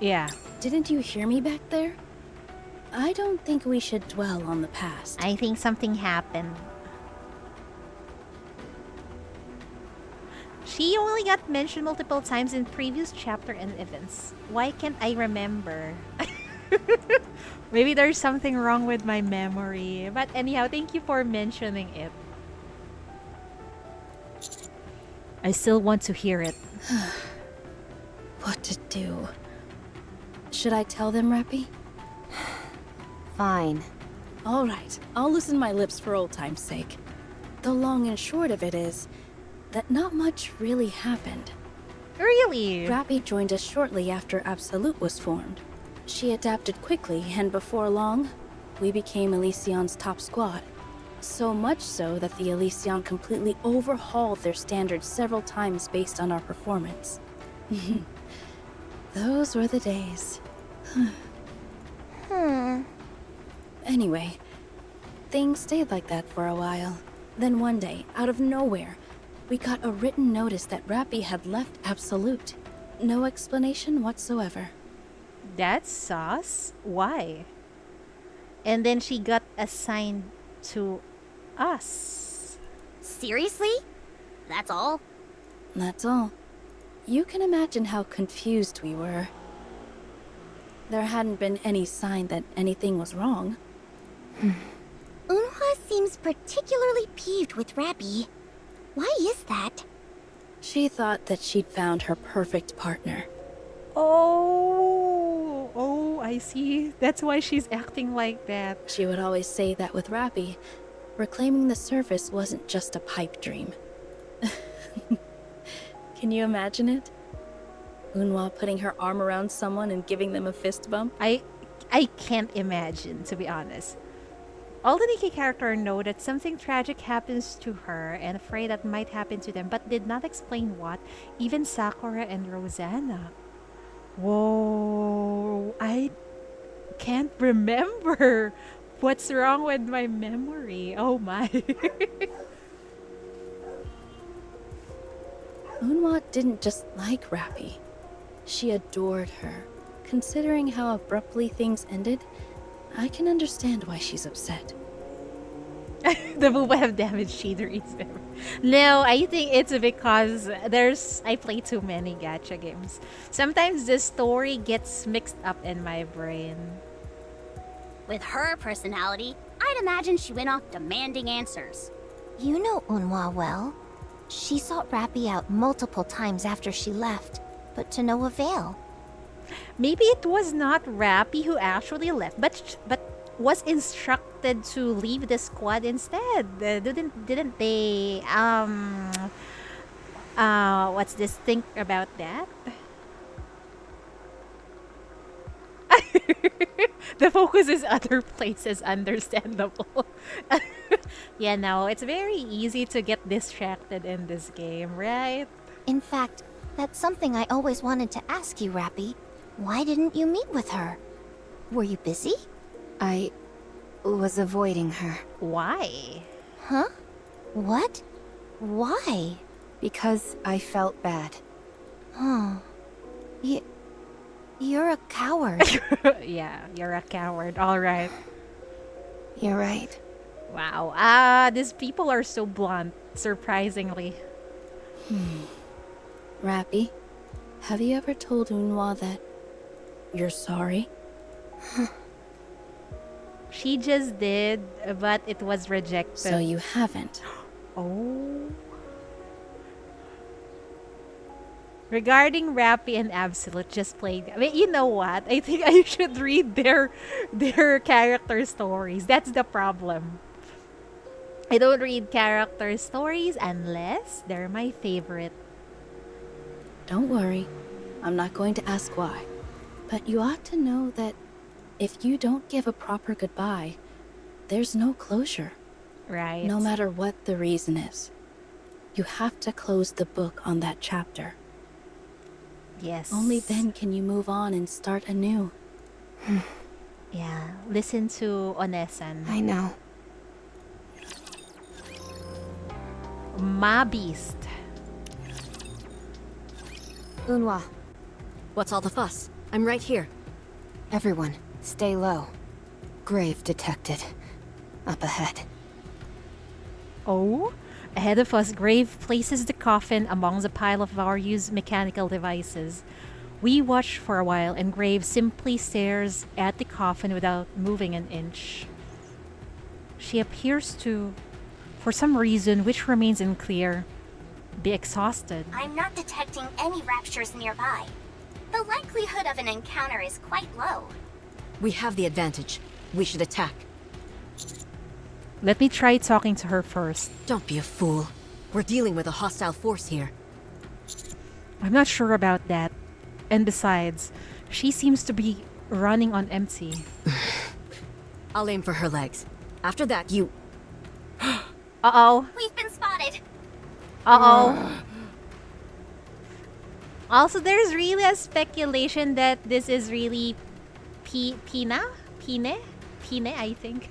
Yeah, Didn't you hear me back there? I don't think we should dwell on the past. I think something happened. She only got mentioned multiple times in previous chapter and events. Why can't I remember? Maybe there's something wrong with my memory. But anyhow, thank you for mentioning it. I still want to hear it. What to do? Should I tell them, Rappy? Fine. Alright, I'll loosen my lips for old time's sake. The long and short of it is that not much really happened. Really? Rappy joined us shortly after Absolute was formed. She adapted quickly, and before long, we became Elysion's top squad. So much so that the Elysion completely overhauled their standards several times based on our performance. Those were the days. Anyway, things stayed like that for a while. Then one day, out of nowhere, we got a written notice that Rappy had left Absolute. No explanation whatsoever. That's sus. Why? And then she got assigned to us. Seriously? That's all? That's all. You can imagine how confused we were. There hadn't been any sign that anything was wrong. Eunhwa seems particularly peeved with Rappy. Why is that? She thought that she'd found her perfect partner. Oh, I see. That's why she's acting like that. She would always say that with Rappy, reclaiming the surface wasn't just a pipe dream. Can you imagine it? Eunhwa putting her arm around someone and giving them a fist bump? I can't imagine, to be honest. All the NIKKE characters know that something tragic happens to her and afraid that might happen to them, but did not explain what, even Sakura and Rosanna. Whoa, I can't remember. What's wrong with my memory? Oh my. Eunhwa didn't just like Rappy. She adored her. Considering how abruptly things ended, I can understand why she's upset. The boba have damaged Shidori's memory. No, I think it's because I play too many gacha games. Sometimes the story gets mixed up in my brain. With her personality, I'd imagine she went off demanding answers. You know Eunhwa well. She sought Rappy out multiple times after she left, but to no avail. Maybe it was not Rappy who actually left, but was instructed to leave the squad instead. Didn't they what's this, think about that? The focus is other places, understandable. Yeah, no, it's very easy to get distracted in this game, right? In fact, that's something I always wanted to ask you, Rappy. Why didn't you meet with her? Were you busy? I was avoiding her. Why? Huh? What? Why? Because I felt bad. Oh. You're a coward. Yeah, you're a coward. All right. You're right. Wow. These people are so blunt, surprisingly. Rappy, have you ever told Eunhwa that you're sorry? She just did, but it was rejected. So you haven't. Oh. Regarding Rappy and Absolute, just played. I mean, you know what? I think I should read their character stories. That's the problem. I don't read character stories unless they're my favorite. Don't worry. I'm not going to ask why. But you ought to know that if you don't give a proper goodbye, there's no closure. Right. No matter what the reason is. You have to close the book on that chapter. Yes. Only then can you move on and start anew. Yeah. Listen to Onesan. I know. Ma Beast. Eunhwa, What's all the fuss? I'm right here. everyone, stay low. Grave detected. Up ahead. Oh? Ahead of us, Grave places the coffin among the pile of our used mechanical devices. We watch for a while, and Grave simply stares at the coffin without moving an inch. She appears to, for some reason which remains unclear, be exhausted. I'm not detecting any raptures nearby. The likelihood of an encounter is quite low. We have the advantage. We should attack. Let me try talking to her first. Don't be a fool. We're dealing with a hostile force here. I'm not sure about that. And besides, she seems to be running on empty. I'll aim for her legs. After that, you... Uh-oh. We've been spotted. Uh-oh. Also, there's really a speculation that this is really Pine, I think.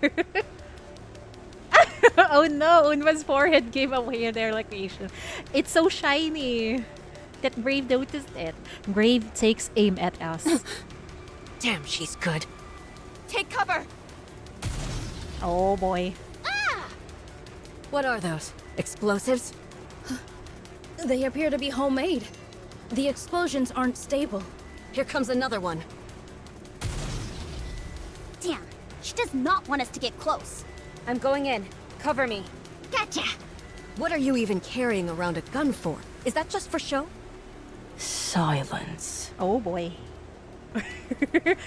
Oh no, Unwa's forehead gave away their location. It's so shiny that Brave noticed it. Brave takes aim at us. Damn, she's good. Take cover. Oh boy. What are those? Explosives? They appear to be homemade. The explosions aren't stable. Here comes another one. Damn, she does not want us to get close. I'm going in. Cover me. Gotcha. What are you even carrying around a gun for? Is that just for show? Silence. Oh boy.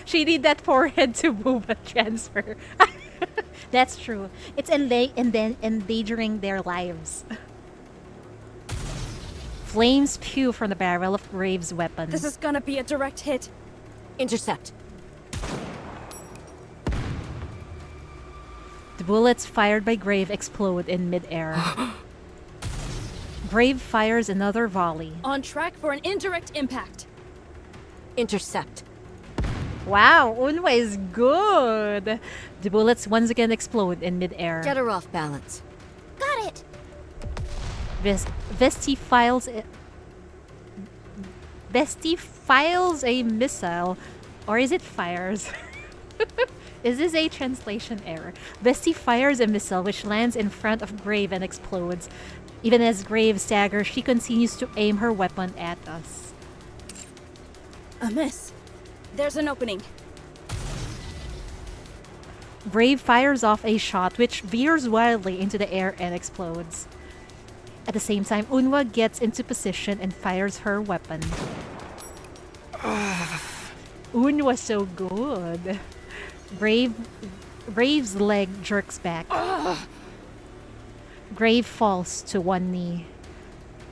She need that forehead to move a transfer. That's true. It's endangering their lives. Flames spew from the barrel of Graves' weapon. This is gonna be a direct hit. Intercept. The bullets fired by Grave explode in mid-air. Grave fires another volley. On track for an indirect impact. Intercept. Wow, Unwa is good. The bullets once again explode in mid-air. Get her off balance. Got it. Vesti files a missile, or is it fires? Is this a translation error? Vesti fires a missile which lands in front of Grave and explodes. Even as Grave staggers, she continues to aim her weapon at us. A miss. There's an opening. Grave fires off a shot which veers wildly into the air and explodes. At the same time, Unwa gets into position and fires her weapon. Unwa so good. Grave's leg jerks back. Grave falls to one knee.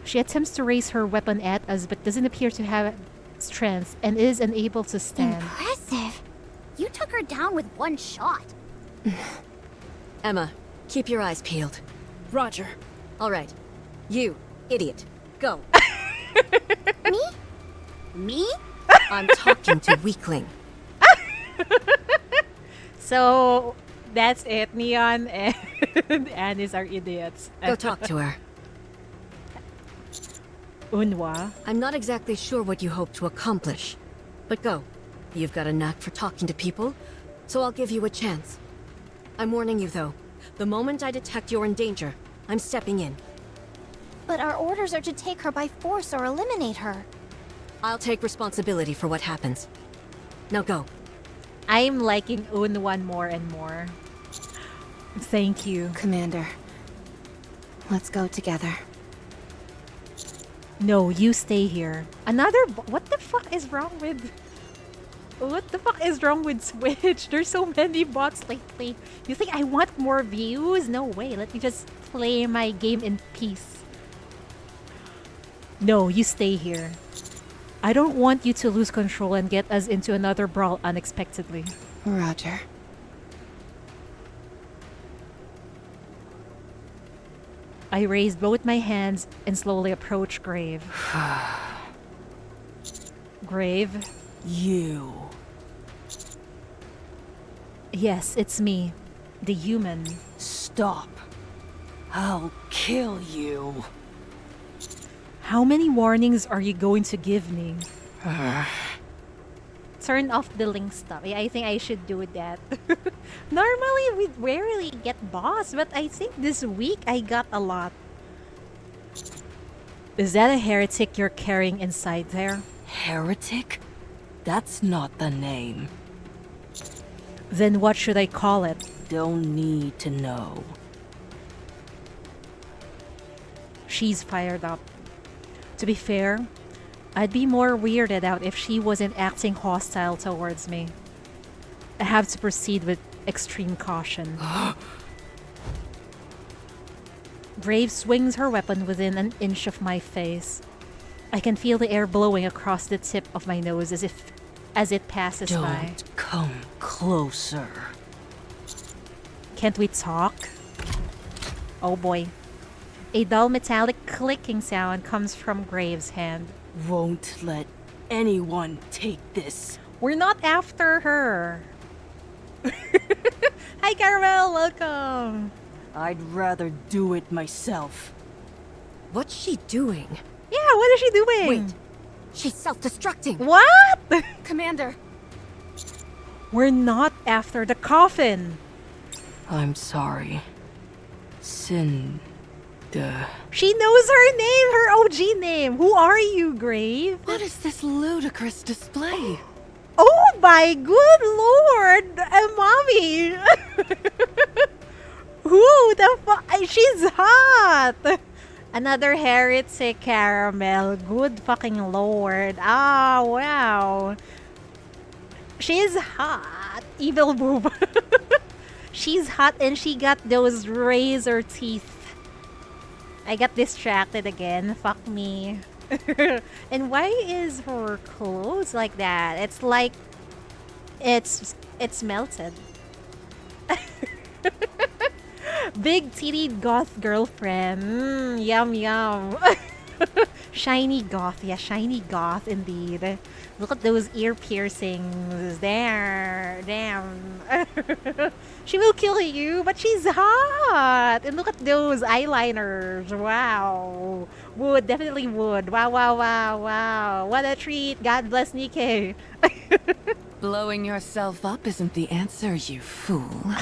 She attempts to raise her weapon at us but doesn't appear to have strength and is unable to stand. Impressive. You took her down with one shot. Emma, keep your eyes peeled. Roger. All right. You, idiot. Go. Me? Me? I'm talking to weakling. So, that's it. Neon and Anis are idiots. Go talk to her. Unwa. I'm not exactly sure what you hope to accomplish. But go. You've got a knack for talking to people, so I'll give you a chance. I'm warning you though. The moment I detect you're in danger, I'm stepping in. But our orders are to take her by force or eliminate her. I'll take responsibility for what happens. Now go. I'm liking Unwan more and more. Thank you. Commander, let's go together. No, you stay here. What the fuck is wrong with... What the fuck is wrong with Switch? There's so many bots lately. You think I want more views? No way. Let me just play my game in peace. No, you stay here. I don't want you to lose control and get us into another brawl unexpectedly. Roger. I raise both my hands and slowly approach Grave. Grave? You. Yes, it's me. The human. Stop. I'll kill you. How many warnings are you going to give me? Turn off the link stuff. Yeah, I think I should do that. Normally, we rarely get boss, but I think this week I got a lot. Is that a heretic you're carrying inside there? Heretic? That's not the name. Then what should I call it? Don't need to know. She's fired up. To be fair, I'd be more weirded out if she wasn't acting hostile towards me. I have to proceed with extreme caution. Brave swings her weapon within an inch of my face. I can feel the air blowing across the tip of my nose as it passes by. Don't come closer. Can't we talk? Oh boy. A dull metallic clicking sound comes from Graves' hand. Won't let anyone take this. We're not after her. Hi Caramel, welcome. I'd rather do it myself. What's she doing? Yeah, what is she doing? Wait. She's self-destructing. What? Commander. We're not after the coffin. I'm sorry. Sin. She knows her name, her OG name. Who are you, Grave? What is this ludicrous display? Oh my good lord, mommy. Who the fuck? She's hot. Another heretic caramel. Good fucking lord. Ah, wow. She's hot. Evil boob. She's hot and she got those razor teeth. I got distracted again. Fuck me. And why is her clothes like that? It's like it's melted. Big titty goth girlfriend. Yum yum. Shiny goth. Yeah, shiny goth indeed. Look at those ear piercings there. Damn. She will kill you, but she's hot. And look at those eyeliners. Wow. Would, definitely would. Wow, wow, wow, wow. What a treat. God bless NIKKE. Blowing yourself up isn't the answer, you fool.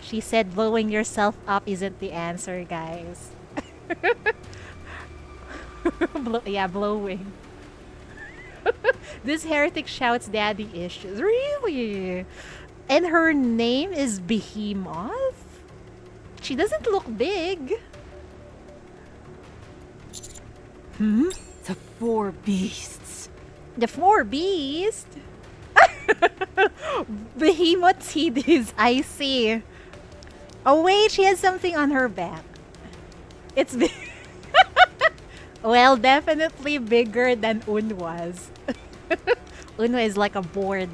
She said blowing yourself up isn't the answer, guys. Blowing. This heretic shouts daddy issues. Really? And her name is Behemoth? She doesn't look big. The four beasts. The four beasts? Behemoth titties, I see. Oh wait, she has something on her back. It's big. Well, definitely bigger than Unwa's. Unwa is like a board.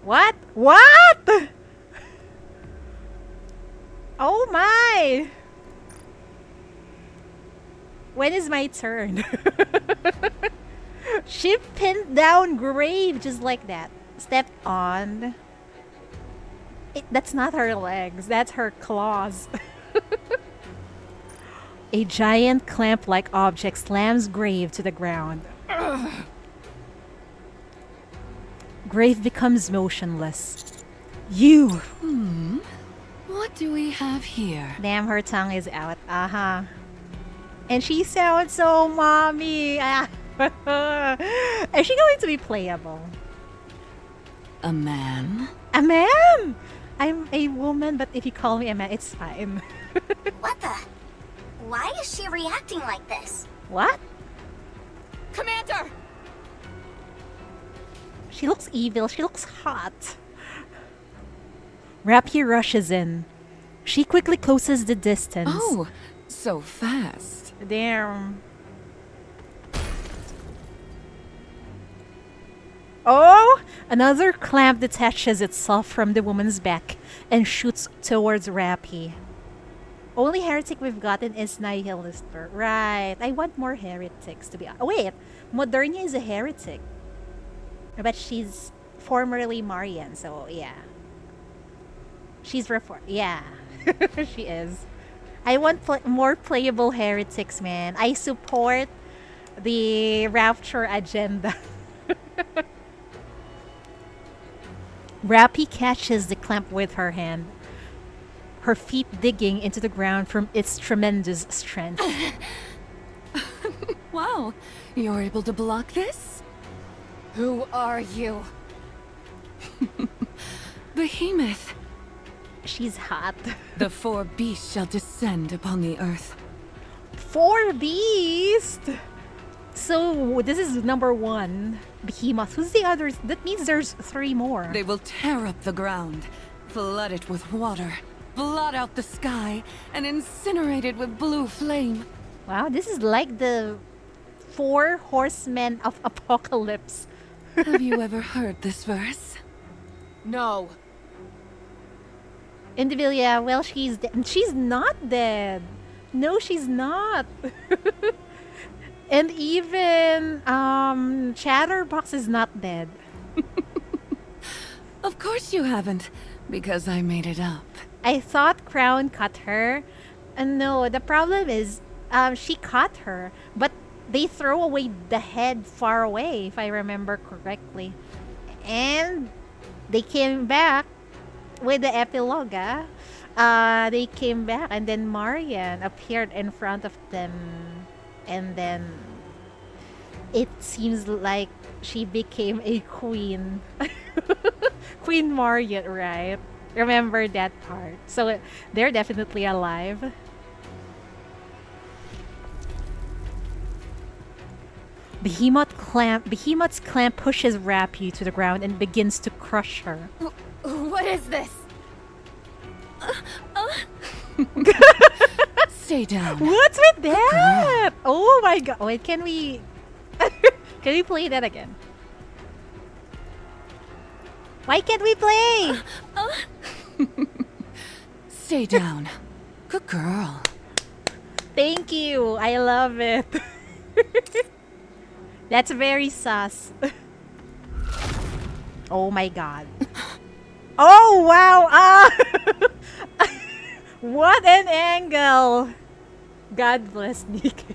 What? What? Oh my! When is my turn? She pinned down Grave just like that. Stepped on. That's not her legs, that's her claws. A giant clamp-like object slams Grave to the ground. Grave becomes motionless. You! What do we have here? Damn, her tongue is out. And she sounds so mommy. Is she going to be playable? A man? A man? I'm a woman, but if you call me a man, it's fine. What the? Why is she reacting like this? What? Commander! She looks evil. She looks hot. Rapier rushes in. She quickly closes the distance. Oh, so fast. Damn. Oh! Another clamp detaches itself from the woman's back and shoots towards Rapi. Only heretic we've gotten is Nihilister. Right. I want more heretics to be... Oh, wait. Modernia is a heretic. But she's formerly Marian, so yeah. She's yeah. She is. I want more playable heretics, man. I support the Rapture agenda. Rapi catches the clamp with her hand, her feet digging into the ground from its tremendous strength. Wow, you're able to block this? Who are you? Behemoth. She's hot. The four beasts shall descend upon the earth. Four beasts? So this is number 1, Behemoth. Who's the others? That means there's 3 more. They will tear up the ground, flood it with water, blot out the sky, and incinerate it with blue flame. Wow, this is like the 4 horsemen of apocalypse. Have you ever heard this verse? No. Indivilia, well, she's dead. She's not dead. No, she's not. And even Chatterbox is not dead. Of course you haven't, because I made it up. I thought Crown cut her. And no, the problem is she cut her, but they throw away the head far away, if I remember correctly. And they came back with the epilogue. They came back, and then Marian appeared in front of them. And then it seems like she became a queen. Queen Marian, right? Remember that part. So they're definitely alive. Behemoth's clamp pushes Rapi to the ground and begins to crush her. What is this? Stay down. What's with that? Oh my god. Wait, can we can we play that again? Why can't we play? Stay down. Good girl. Thank you. I love it. That's very sus. Oh my god. Oh wow. What an angle. God bless NIKKE.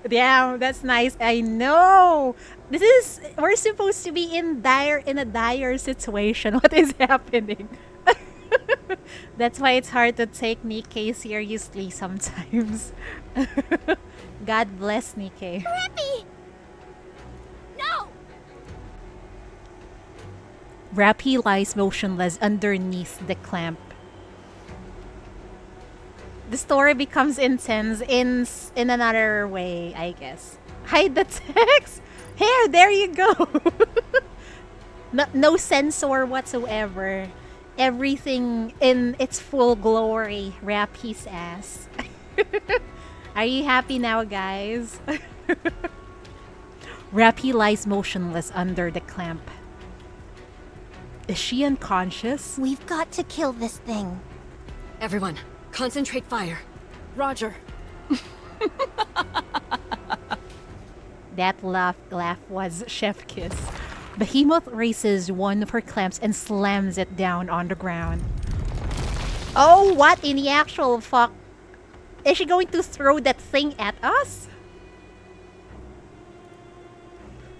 Damn, that's nice. I know. We're supposed to be in a dire situation. What is happening? That's why it's hard to take NIKKE seriously sometimes. God bless NIKKE. Rapi! No! Rapi lies motionless underneath the clamp. The story becomes intense in another way, I guess. Hide the text? Here, there you go. No censor whatsoever. Everything in its full glory. Rapi's ass. Are you happy now, guys? Rapi lies motionless under the clamp. Is she unconscious? We've got to kill this thing. Everyone, concentrate fire. Roger. That laugh was chef kiss. Behemoth raises one of her clamps and slams it down on the ground. Oh, what in the actual fuck? Is she going to throw that thing at us?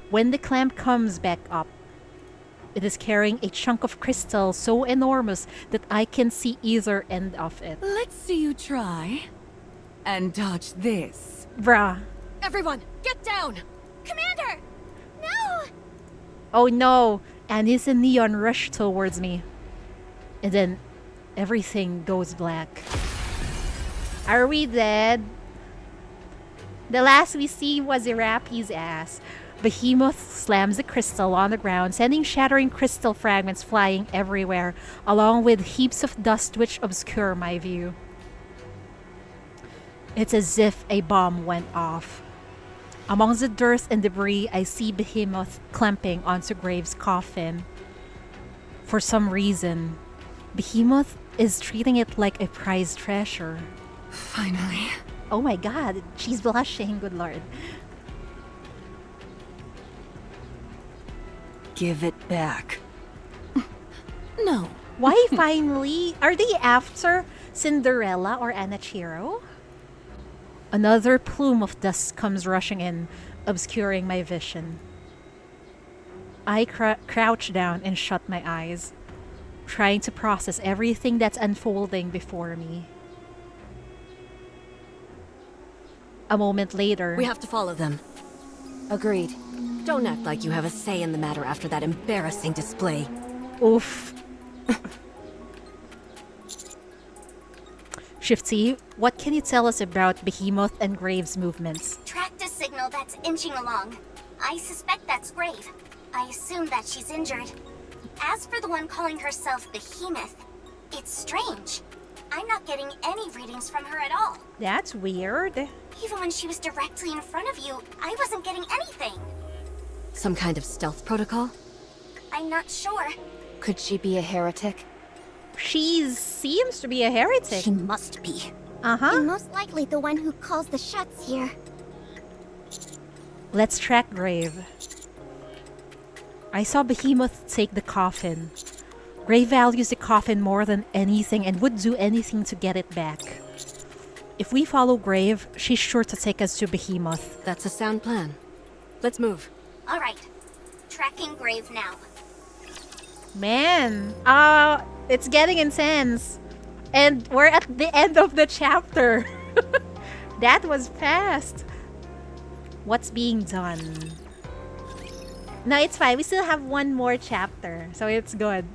When the clamp comes back up, it is carrying a chunk of crystal so enormous that I can see either end of it. Let's see you try. And dodge this. Bruh. Everyone, get down! Commander! No! Oh no! Anis and Neon rush towards me. And then everything goes black. Are we dead? The last we see was Rapi's ass. Behemoth slams the crystal on the ground, sending shattering crystal fragments flying everywhere, along with heaps of dust which obscure my view. It's as if a bomb went off. Amongst the dirt and debris, I see Behemoth clamping onto Graves' coffin. For some reason, Behemoth is treating it like a prized treasure. Finally. Oh my god, she's blushing, good lord. Give it back. No. Why finally? Are they after Cinderella or Anachiro? Another plume of dust comes rushing in, obscuring my vision. I crouch down and shut my eyes, trying to process everything that's unfolding before me. A moment later... We have to follow them. Agreed. Don't act like you have a say in the matter after that embarrassing display. Oof. Shifty, what can you tell us about Behemoth and Graves' movements? Track to signal that's inching along. I suspect that's Grave. I assume that she's injured. As for the one calling herself Behemoth, it's strange. I'm not getting any readings from her at all. That's weird. Even when she was directly in front of you, I wasn't getting anything. Some kind of stealth protocol? I'm not sure. Could she be a heretic? She seems to be a heretic. She must be. Uh-huh. And most likely the one who calls the shots here. Let's track Grave. I saw Behemoth take the coffin. Grave values the coffin more than anything and would do anything to get it back. If we follow Grave, she's sure to take us to Behemoth. That's a sound plan. Let's move. Alright. Tracking Grave now. Man, it's getting intense. And we're at the end of the chapter. That was fast. What's being done? No, it's fine. We still have one more chapter, so it's good.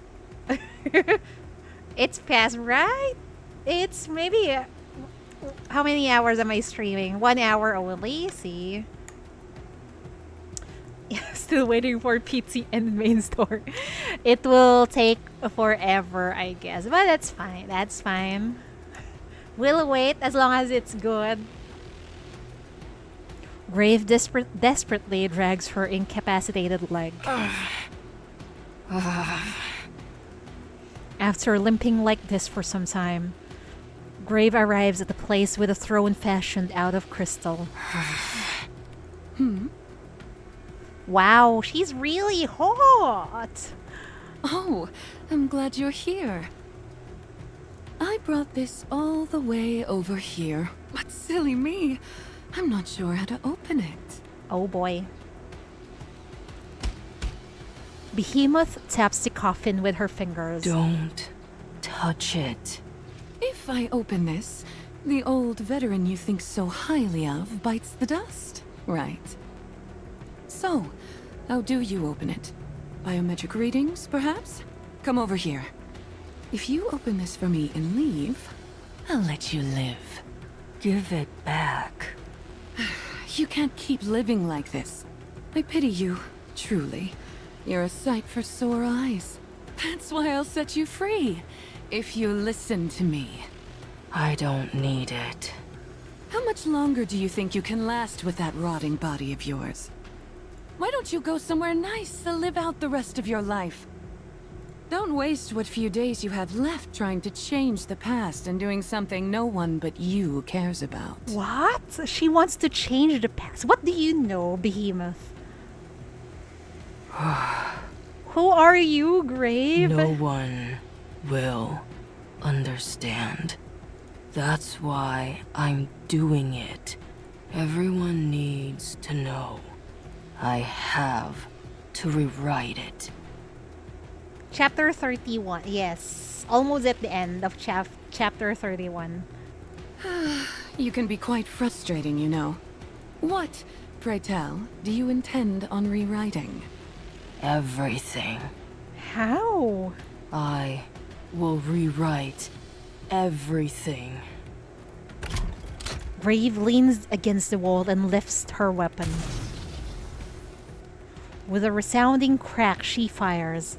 It's fast, right? It's maybe... how many hours am I streaming? 1 hour only? See? Still waiting for PT and main store. It will take forever, I guess. But that's fine. That's fine. We'll wait as long as it's good. Grave desperately drags her incapacitated leg. After limping like this for some time, Grave arrives at the place with a throne fashioned out of crystal. Wow, she's really hot! Oh, I'm glad you're here. I brought this all the way over here. But silly me, I'm not sure how to open it. Oh boy. Behemoth taps the coffin with her fingers. Don't touch it. If I open this, the old veteran you think so highly of bites the dust, right? So, how do you open it? Biometric readings, perhaps? Come over here. If you open this for me and leave, I'll let you live. Give it back. You can't keep living like this. I pity you, truly. You're a sight for sore eyes. That's why I'll set you free, if you listen to me. I don't need it. How much longer do you think you can last with that rotting body of yours? Why don't you go somewhere nice to live out the rest of your life? Don't waste what few days you have left trying to change the past and doing something no one but you cares about. What? She wants to change the past. What do you know, Behemoth? Who are you, Grave? No one will understand. That's why I'm doing it. Everyone needs to know. I have to rewrite it. Chapter 31. Yes. Almost at the end of chapter 31. You can be quite frustrating, you know. What, pray tell, do you intend on rewriting? Everything. How? I will rewrite everything. Grave leans against the wall and lifts her weapon. With a resounding crack, she fires.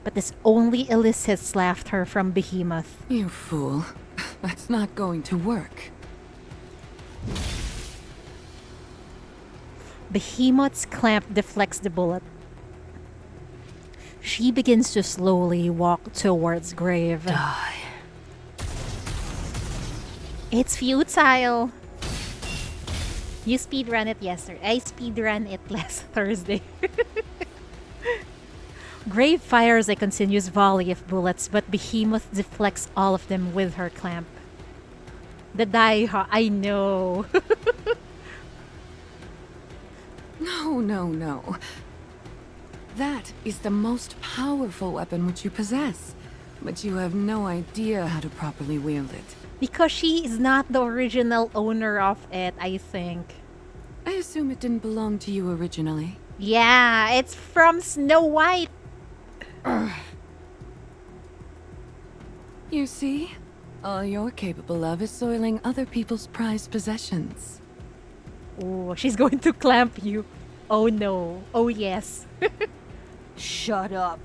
But this only elicits laughter from Behemoth. You fool. That's not going to work. Behemoth's clamp deflects the bullet. She begins to slowly walk towards Grave. Die. It's futile. You speedrun it yesterday. I speedrun it last Thursday. Grave fires a continuous volley of bullets, but Behemoth deflects all of them with her clamp. The I know. No. That is the most powerful weapon which you possess, but you have no idea how to properly wield it. Because she is not the original owner of it, I think. I assume it didn't belong to you originally. Yeah, it's from Snow White. You see? All you're capable of is soiling other people's prized possessions. Oh, she's going to clamp you. Oh no. Oh yes. Shut up.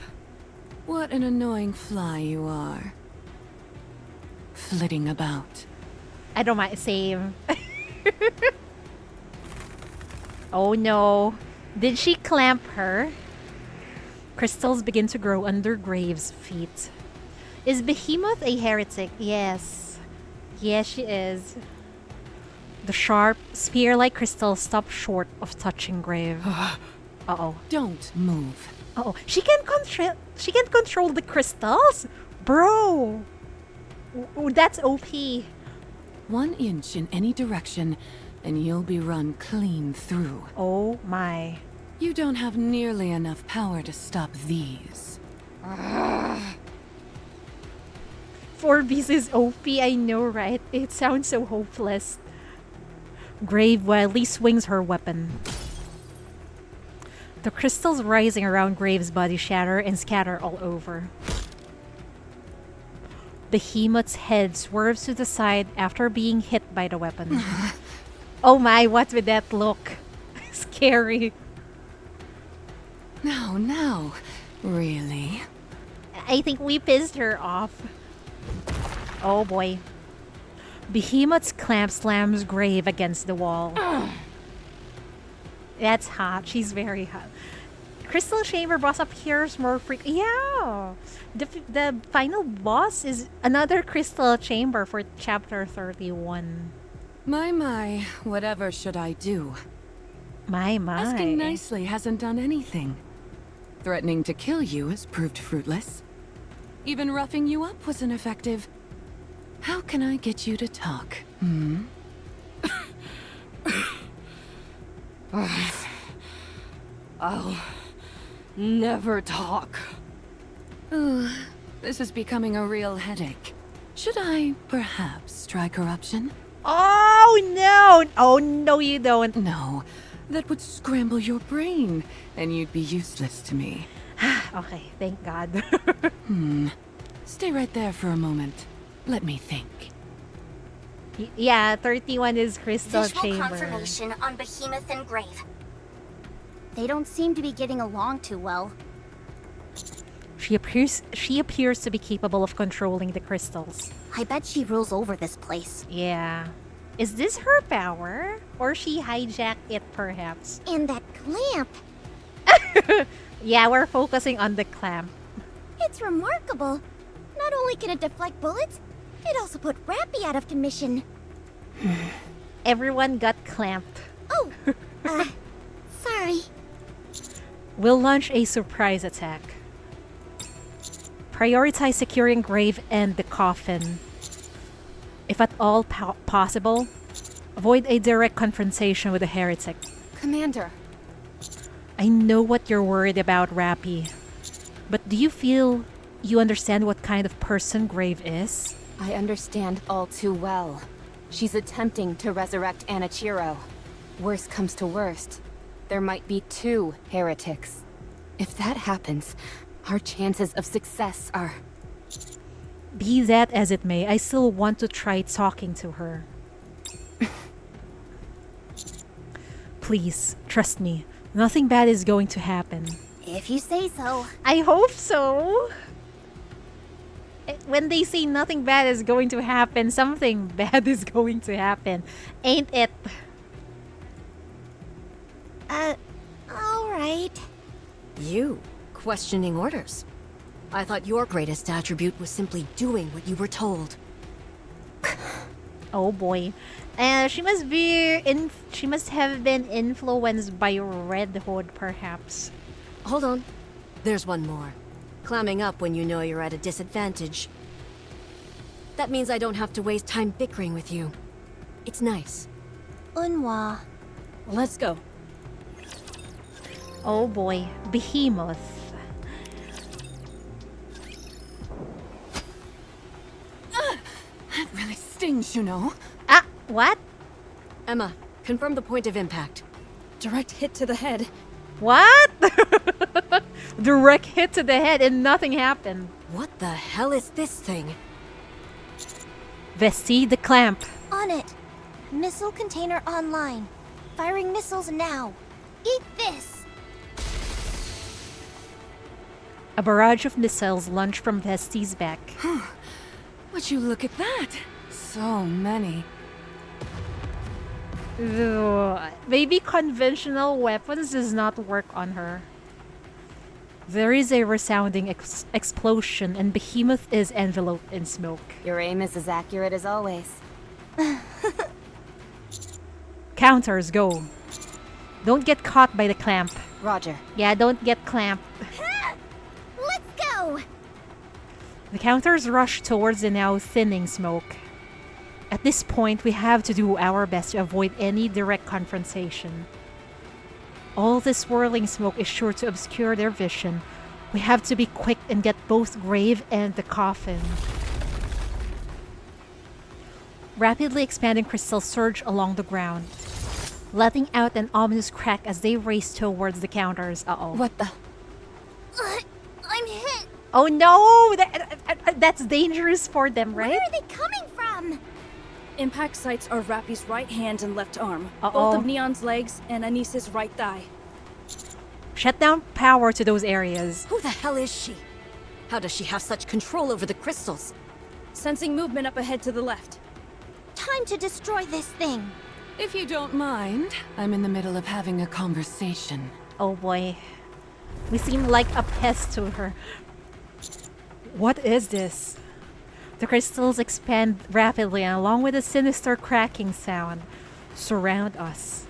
What an annoying fly you are. Flitting about. I don't mind. Same. Oh no. Did she clamp her? Crystals begin to grow under Graves' feet. Is Behemoth a heretic? Yes. Yes, she is. The sharp, spear-like crystals stop short of touching Grave. Uh-oh. Don't move. Uh-oh. She can control the crystals? Bro! That's OP. 1 inch in any direction, and you'll be run clean through. Oh my. You don't have nearly enough power to stop these. 4 beast is OP, I know, right? It sounds so hopeless. Grave wildly swings her weapon. The crystals rising around Grave's body shatter and scatter all over. Behemoth's head swerves to the side after being hit by the weapon. Oh my, what with that look? Scary. No, really? I think we pissed her off. Oh boy. Behemoth's clamp slams Grave against the wall. That's hot. She's very hot. Crystal Chamber boss appears more frequently. Yeah! The final boss is another Crystal Chamber for chapter 31. My, whatever should I do? My. Asking nicely hasn't done anything. Threatening to kill you has proved fruitless. Even roughing you up was ineffective. How can I get you to talk, hmm? I'll never talk. Ooh, this is becoming a real headache. Should I, perhaps, try corruption? Oh no! Oh no, you don't. No, that would scramble your brain, and you'd be useless to me. Okay, thank God. Stay right there for a moment. Let me think. Yeah, 31 is Crystal Visual Chamber. confirmation on Behemoth and Grave. They don't seem to be getting along too well. She appears to be capable of controlling the crystals. I bet she rules over this place. Yeah. Is this her power? Or she hijacked it, perhaps? And that clamp! Yeah, we're focusing on the clamp. It's remarkable. Not only can it deflect bullets, it also put Rappy out of commission. Everyone got clamped. Oh, sorry. We'll launch a surprise attack. Prioritize securing Grave and the coffin. If at all possible, avoid a direct confrontation with a heretic. Commander. I know what you're worried about, Rappy. But do you feel you understand what kind of person Grave is? I understand all too well. She's attempting to resurrect Anichiro. Worst comes to worst, there might be 2 heretics. If that happens, our chances of success are... Be that as it may, I still want to try talking to her. Please, trust me. Nothing bad is going to happen. If you say so. I hope so. When they say nothing bad is going to happen, something bad is going to happen. Ain't it? Alright. You questioning orders. I thought your greatest attribute was simply doing what you were told. Oh boy. She must have been influenced by Red Hood, perhaps. Hold on. There's one more. Clamming up when you know you're at a disadvantage. That means I don't have to waste time bickering with you. It's nice. Unwa. Let's go. Oh boy. Behemoth. That really stings, you know. Ah, what? Emma, confirm the point of impact. Direct hit to the head. What? Direct hit to the head and nothing happened. What the hell is this thing? Vesti the clamp. On it. Missile container online. firing missiles now. Eat this! A barrage of missiles launched from Vesti's back. Would you look at that? So many. Ugh, maybe conventional weapons does not work on her. There is a resounding explosion and Behemoth is enveloped in smoke. Your aim is as accurate as always. Counters, go. Don't get caught by the clamp. Roger. Yeah, don't get clamped. Let's go! The counters rush towards the now thinning smoke. At this point, we have to do our best to avoid any direct confrontation. All this swirling smoke is sure to obscure their vision. We have to be quick and get both Grave and the coffin. Rapidly expanding crystals surge along the ground, letting out an ominous crack as they race towards the counters. Uh-oh. What the? I'm hit! Oh no! That's dangerous for them, right? Where are they coming from? Impact sites are Rappy's right hand and left arm, Uh-oh. both of Neon's legs and Anise's right thigh. Shut down power to those areas. Who the hell is she? How does she have such control over the crystals? Sensing movement up ahead to the left. Time to destroy this thing. If you don't mind, I'm in the middle of having a conversation. Oh boy. We seem like a pest to her. What is this? The crystals expand rapidly and along with a sinister cracking sound, surround us.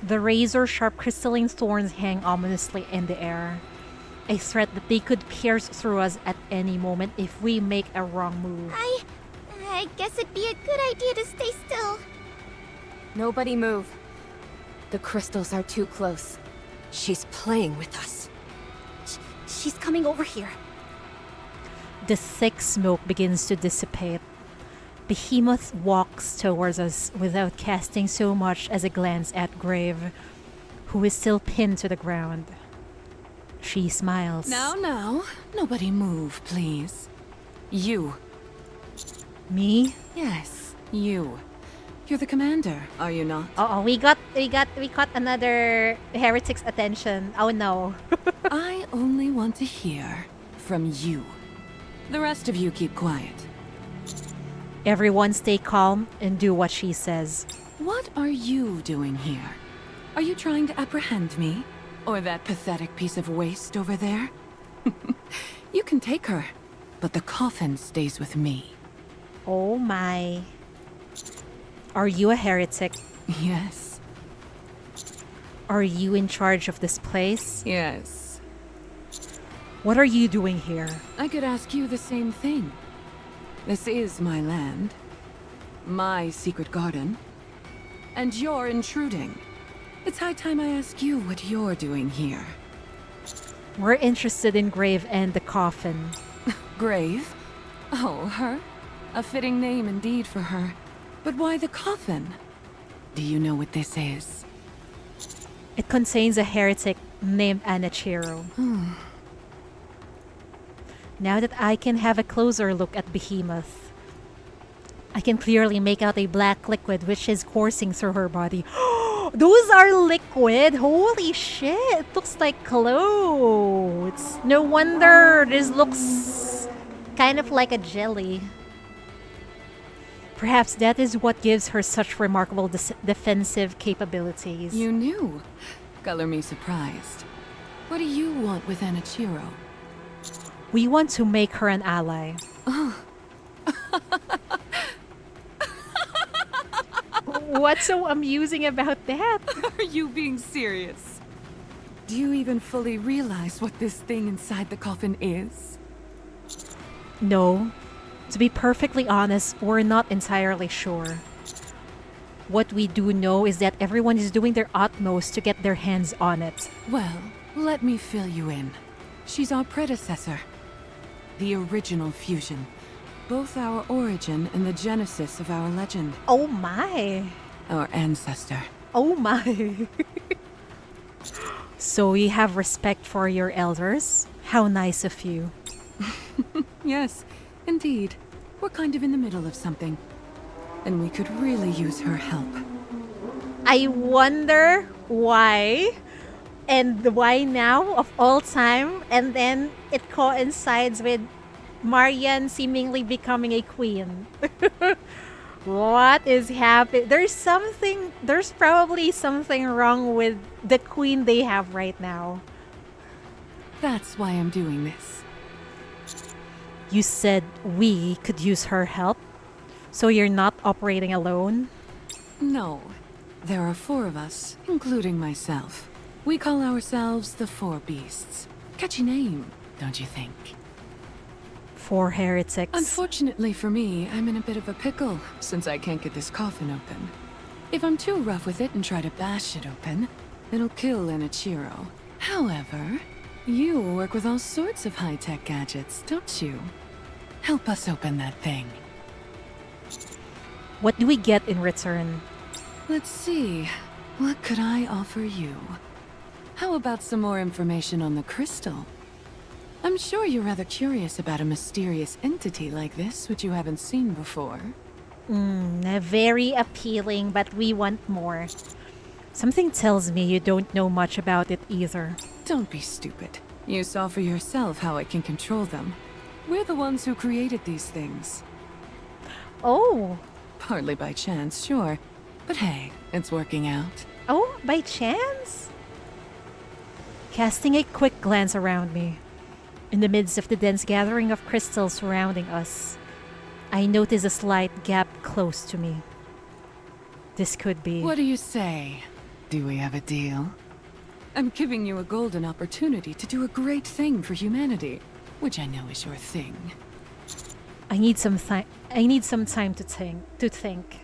The razor-sharp crystalline thorns hang ominously in the air. A threat that they could pierce through us at any moment if we make a wrong move. I guess it'd be a good idea to stay still. Nobody move. The crystals are too close. She's playing with us. She's coming over here. The thick smoke begins to dissipate. Behemoth walks towards us without casting so much as a glance at Grave, who is still pinned to the ground. She smiles. Now, nobody move, please. You. Me? Yes, you. You're the commander, are you not? Uh-oh, we caught another heretic's attention. Oh no. I only want to hear from you. The rest of you keep quiet. Everyone stay calm and do what she says. What are you doing here? Are you trying to apprehend me? Or that pathetic piece of waste over there? You can take her, but the coffin stays with me. Oh my. Are you a heretic? Yes. Are you in charge of this place? Yes. What are you doing here? I could ask you the same thing. This is my land. My secret garden. And you're intruding. It's high time I ask you what you're doing here. We're interested in Grave and the coffin. Grave? Oh, her? A fitting name indeed for her. But why the coffin? Do you know what this is? It contains a heretic named Anachiro. Now that I can have a closer look at Behemoth, I can clearly make out a black liquid which is coursing through her body. Those are liquid! Holy shit! It looks like clothes! No wonder this looks kind of like a jelly. Perhaps that is what gives her such remarkable defensive capabilities. You knew. Color me surprised. What do you want with Anachiro? We want to make her an ally. What's so amusing about that? Are you being serious? Do you even fully realize what this thing inside the coffin is? No. To be perfectly honest, we're not entirely sure. What we do know is that everyone is doing their utmost to get their hands on it. Well, let me fill you in. She's our predecessor. The original fusion. Both our origin and the genesis of our legend. Oh my! Our ancestor. Oh my! So you have respect for your elders? How nice of you. Yes, indeed. We're kind of in the middle of something. And we could really use her help. I wonder why. And why now of all time? And then it coincides with Marian seemingly becoming a queen. What is happening? There's probably something wrong with the queen they have right now. That's why I'm doing this. You said we could use her help? So you're not operating alone? No. There are 4 of us, including myself. We call ourselves the 4 Beasts. Catchy name, don't you think? 4 heretics. Unfortunately for me, I'm in a bit of a pickle, since I can't get this coffin open. If I'm too rough with it and try to bash it open, it'll kill Enichiro. However, you work with all sorts of high-tech gadgets, don't you? Help us open that thing. What do we get in return? Let's see. What could I offer you? How about some more information on the crystal? I'm sure you're rather curious about a mysterious entity like this, which you haven't seen before. Very appealing, but we want more. Something tells me you don't know much about it either. Don't be stupid. You saw for yourself how I can control them. We're the ones who created these things. Oh. Partly by chance, sure. But hey, it's working out. Oh, by chance? Casting a quick glance around me. In the midst of the dense gathering of crystals surrounding us, I notice a slight gap close to me. This could be... What do you say? Do we have a deal? I'm giving you a golden opportunity to do a great thing for humanity, which I know is your thing. I need some time to think.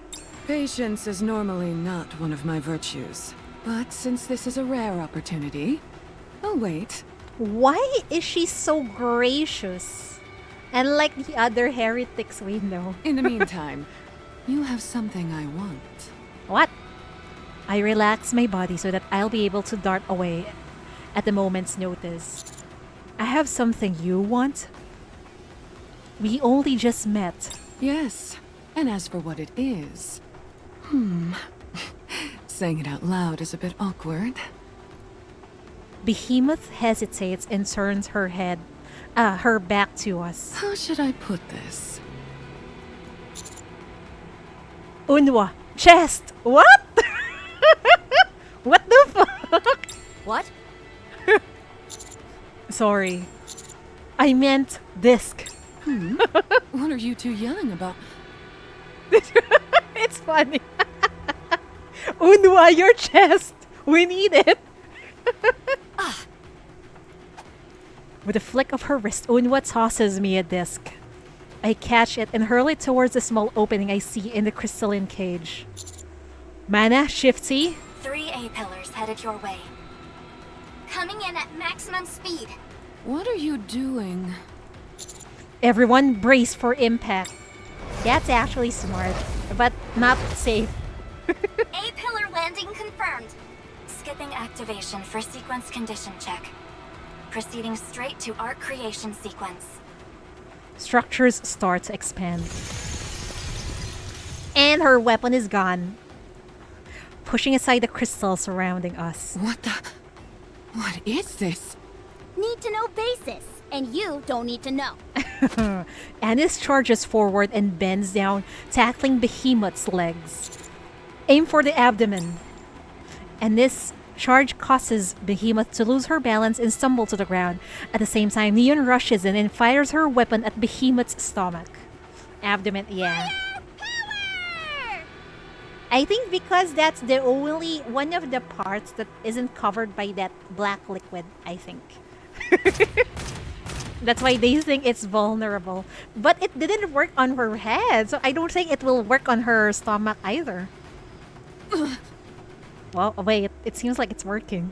Patience is normally not one of my virtues, but since this is a rare opportunity, I'll wait. Why is she so gracious? Unlike the other heretics we know. In the meantime, you have something I want. What? I relax my body so that I'll be able to dart away at the moment's notice. I have something you want? We only just met. Yes, and as for what it is... Saying it out loud is a bit awkward. Behemoth hesitates and turns her back to us. How should I put this? Unwa, chest! What? What the fuck? What? Sorry. I meant disc. What are you two yelling about? It's funny. Unwa, your chest! We need it! With a flick of her wrist, Unwa tosses me a disc. I catch it and hurl it towards the small opening I see in the crystalline cage. Mana, Shifty. 3 A-pillars headed your way. Coming in at maximum speed. What are you doing? Everyone brace for impact. That's actually smart, but not safe. A-pillar landing confirmed. Skipping activation for sequence condition check. Proceeding straight to art creation sequence. Structures start to expand. And her weapon is gone. Pushing aside the crystals surrounding us. What is this? Need to know basis, and you don't need to know. Anis charges forward and bends down, tackling Behemoth's legs. Aim for the abdomen. And this charge causes Behemoth to lose her balance and stumble to the ground. At the same time, Neon rushes in and fires her weapon at Behemoth's stomach. Abdomen, yeah. Power! I think because that's the only one of the parts that isn't covered by that black liquid, I think. That's why they think it's vulnerable. But it didn't work on her head, so I don't think it will work on her stomach either. Well, wait, it seems like it's working.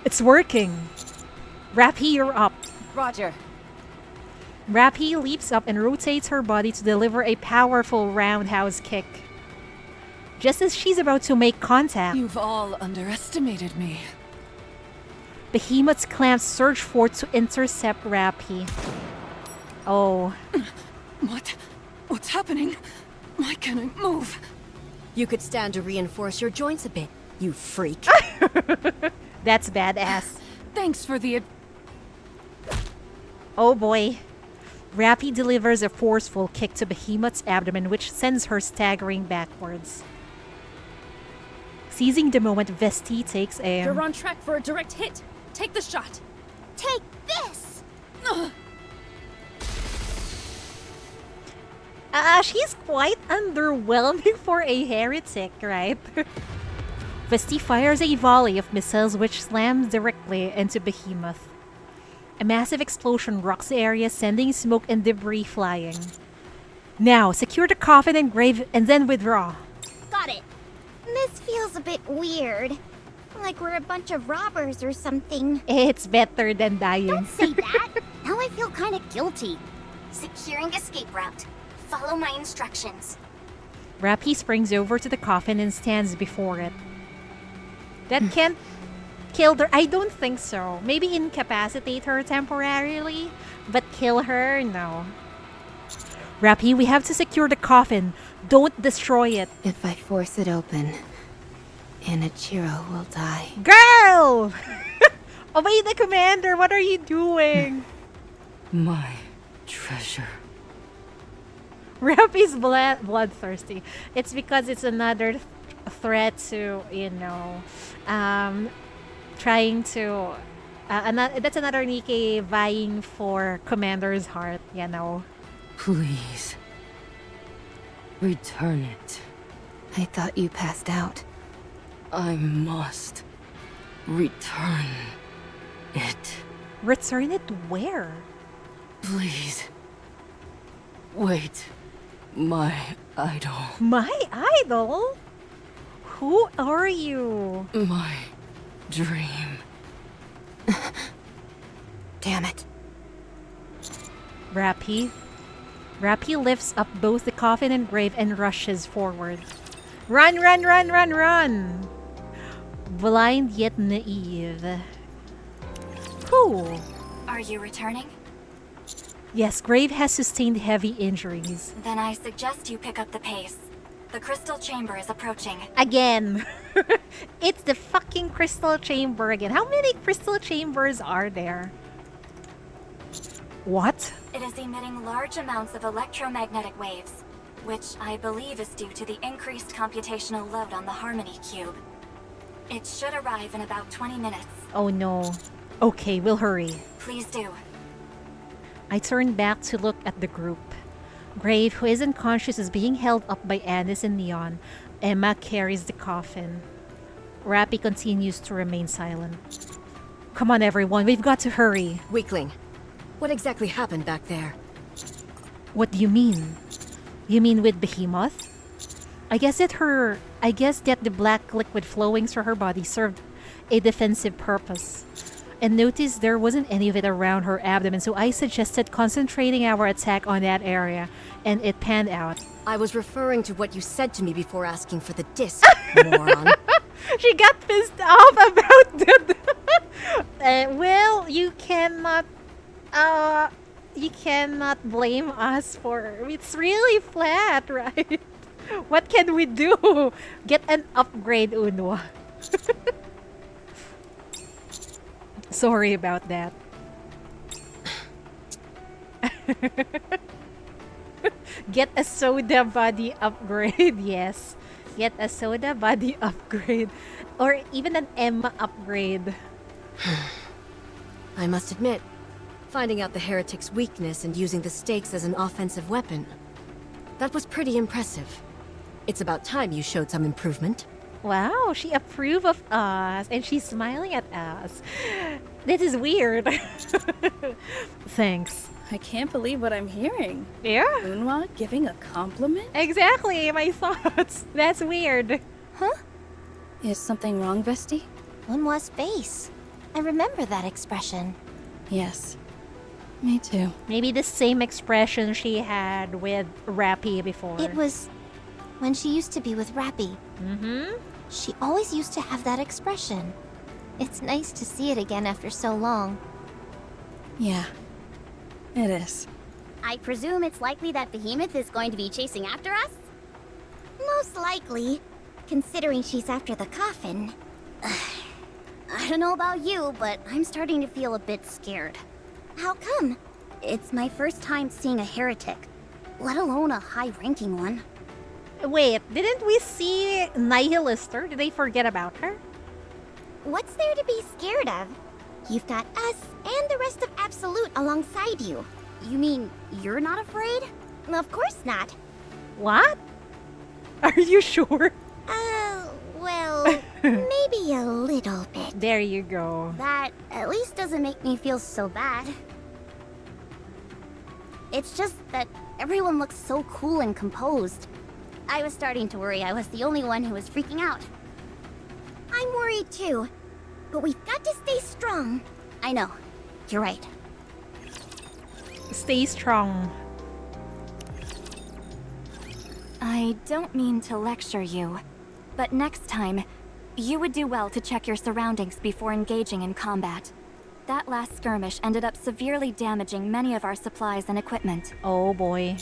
It's working! Rappy, you're up. Roger. Rappy leaps up and rotates her body to deliver a powerful roundhouse kick. Just as she's about to make contact, You've all underestimated me. Behemoth's clamps surge forth to intercept Rappy. Oh. What's happening? Why can't I move? You could stand to reinforce your joints a bit, you freak. That's badass. Thanks for the Oh boy. Rappy delivers a forceful kick to Behemoth's abdomen, which sends her staggering backwards. Seizing the moment, Vesti takes aim. You're on track for a direct hit. Take the shot. Take this! She's quite underwhelming for a heretic, right? Vesti fires a volley of missiles which slams directly into Behemoth. A massive explosion rocks the area, sending smoke and debris flying. Now, secure the coffin and grave and then withdraw. Got it. This feels a bit weird. Like we're a bunch of robbers or something. It's better than dying. Don't say that. Now I feel kind of guilty. Securing escape route. Follow my instructions. Rappy springs over to the coffin and stands before it. That can't kill her. I don't think so. Maybe incapacitate her temporarily, but kill her? No. Rappy, we have to secure the coffin. Don't destroy it. If I force it open, Anichiro will die. Girl! Obey the commander. What are you doing? My treasure. Rappy's bloodthirsty. It's because it's another threat to, trying to... that's another NIKKE vying for Commander's heart, Please. Return it. I thought you passed out. I must return it. Return it where? Please. Wait. My idol. My idol? Who are you? My dream. Damn it. Rappy. Rappy lifts up both the coffin and grave and rushes forward. Run, run, run, run, run! Blind yet naive. Whew. Are you returning? Yes, Grave has sustained heavy injuries. Then I suggest you pick up the pace. The crystal chamber is approaching. Again! It's the fucking crystal chamber again. How many crystal chambers are there? What? It is emitting large amounts of electromagnetic waves, which I believe is due to the increased computational load on the Harmony Cube. It should arrive in about 20 minutes. Oh no. Okay, we'll hurry. Please do. I turn back to look at the group. Grave, who is unconscious, is being held up by Anis and Neon. Emma carries the coffin. Rappy continues to remain silent. Come on, everyone, we've got to hurry. Weakling, what exactly happened back there? What do you mean? You mean with Behemoth? I guess that the black liquid flowing through her body served a defensive purpose. And noticed there wasn't any of it around her abdomen, so I suggested concentrating our attack on that area, and it panned out. I was referring to what you said to me before asking for the disc, moron. She got pissed off about that. Well, you cannot blame us for it's really flat, right? What can we do? Get an upgrade, Unwa. Sorry about that. Get a soda body upgrade, yes. Get a soda body upgrade. Or even an Emma upgrade. I must admit, finding out the heretic's weakness and using the stakes as an offensive weapon, that was pretty impressive. It's about time you showed some improvement. Wow, she approved of us and she's smiling at us. This is weird. Thanks. I can't believe what I'm hearing. Yeah? Unwa giving a compliment? Exactly, my thoughts. That's weird. Huh? Is something wrong, Vesti? Unwa's face. I remember that expression. Yes. Me too. Maybe the same expression she had with Rappy before. It was when she used to be with Rappy. Mm-hmm. She always used to have that expression. It's nice to see it again after so long. Yeah. It is. I presume it's likely that Behemoth is going to be chasing after us? Most Seems likely, considering she's after the coffin. I don't know about you, but I'm starting to feel a bit scared. How come? It's my first time seeing a heretic, let alone a high-ranking one. Wait, didn't we see Nihilister? Did they forget about her? What's there to be scared of? You've got us and the rest of Absolute alongside you. You mean you're not afraid? Of course not. What? Are you sure? Well, maybe a little bit. There you go. That at least doesn't make me feel so bad. It's just that everyone looks so cool and composed. I was starting to worry I was the only one who was freaking out. I'm worried too, but we've got to stay strong. I know, you're right. Stay strong. I don't mean to lecture you, but next time, you would do well to check your surroundings before engaging in combat. That last skirmish ended up severely damaging many of our supplies and equipment. Oh boy.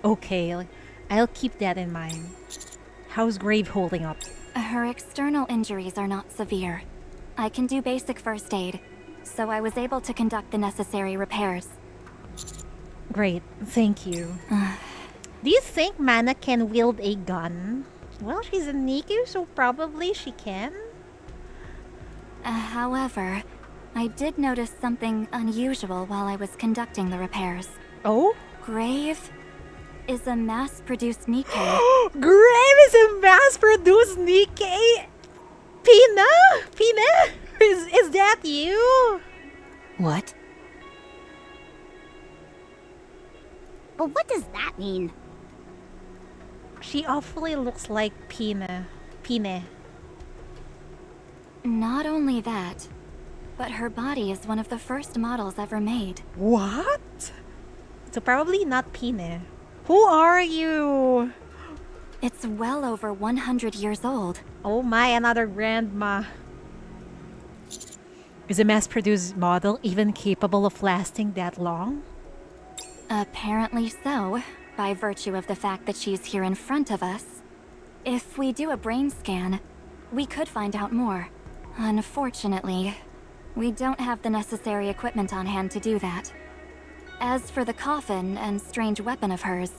Okay, I'll keep that in mind. How's Grave holding up? Her external injuries are not severe. I can do basic first aid, so I was able to conduct the necessary repairs. Great, thank you. Do you think Mana can wield a gun? Well, she's a NIKKE, so probably she can. However, I did notice something unusual while I was conducting the repairs. Oh? Grave is a mass-produced NIKKE. Grave is a mass-produced NIKKE? Pina? Pina? Is that you? What? But what does that mean? She awfully looks like Pina. Pine. Not only that, but her body is one of the first models ever made. What? So probably not Pine. Who are you? It's well over 100 years old. Oh my, another grandma. Is a mass-produced model even capable of lasting that long? Apparently so, by virtue of the fact that she's here in front of us. If we do a brain scan, we could find out more. Unfortunately, we don't have the necessary equipment on hand to do that. As for the coffin and strange weapon of hers,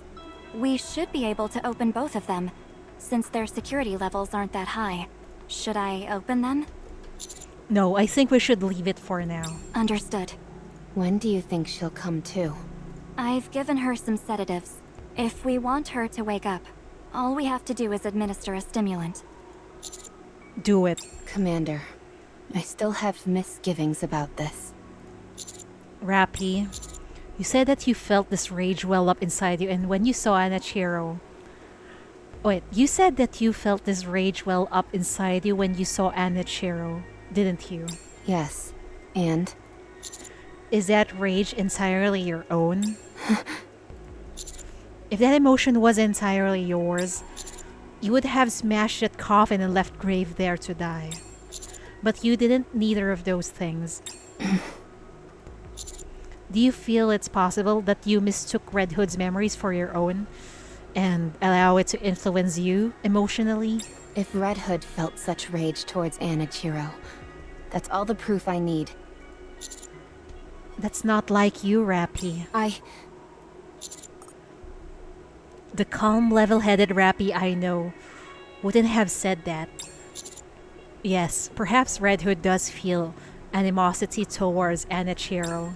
we should be able to open both of them, since their security levels aren't that high. Should I open them? No, I think we should leave it for now. Understood. When do you think she'll come to? I've given her some sedatives. If we want her to wake up, all we have to do is administer a stimulant. Do it. Commander, I still have misgivings about this. Rappy, you said that you felt this rage well up inside you, and when you saw Anachiro... Wait, you said that you felt this rage well up inside you when you saw Anachiro, didn't you? Yes, and? Is that rage entirely your own? If that emotion was entirely yours, you would have smashed that coffin and left Grave there to die. But you didn't neither of those things. Do you feel it's possible that you mistook Red Hood's memories for your own and allow it to influence you emotionally? If Red Hood felt such rage towards Anachiro, that's all the proof I need. That's not like you, Rappy. The calm, level-headed Rappy I know wouldn't have said that. Yes, perhaps Red Hood does feel animosity towards Anachiro.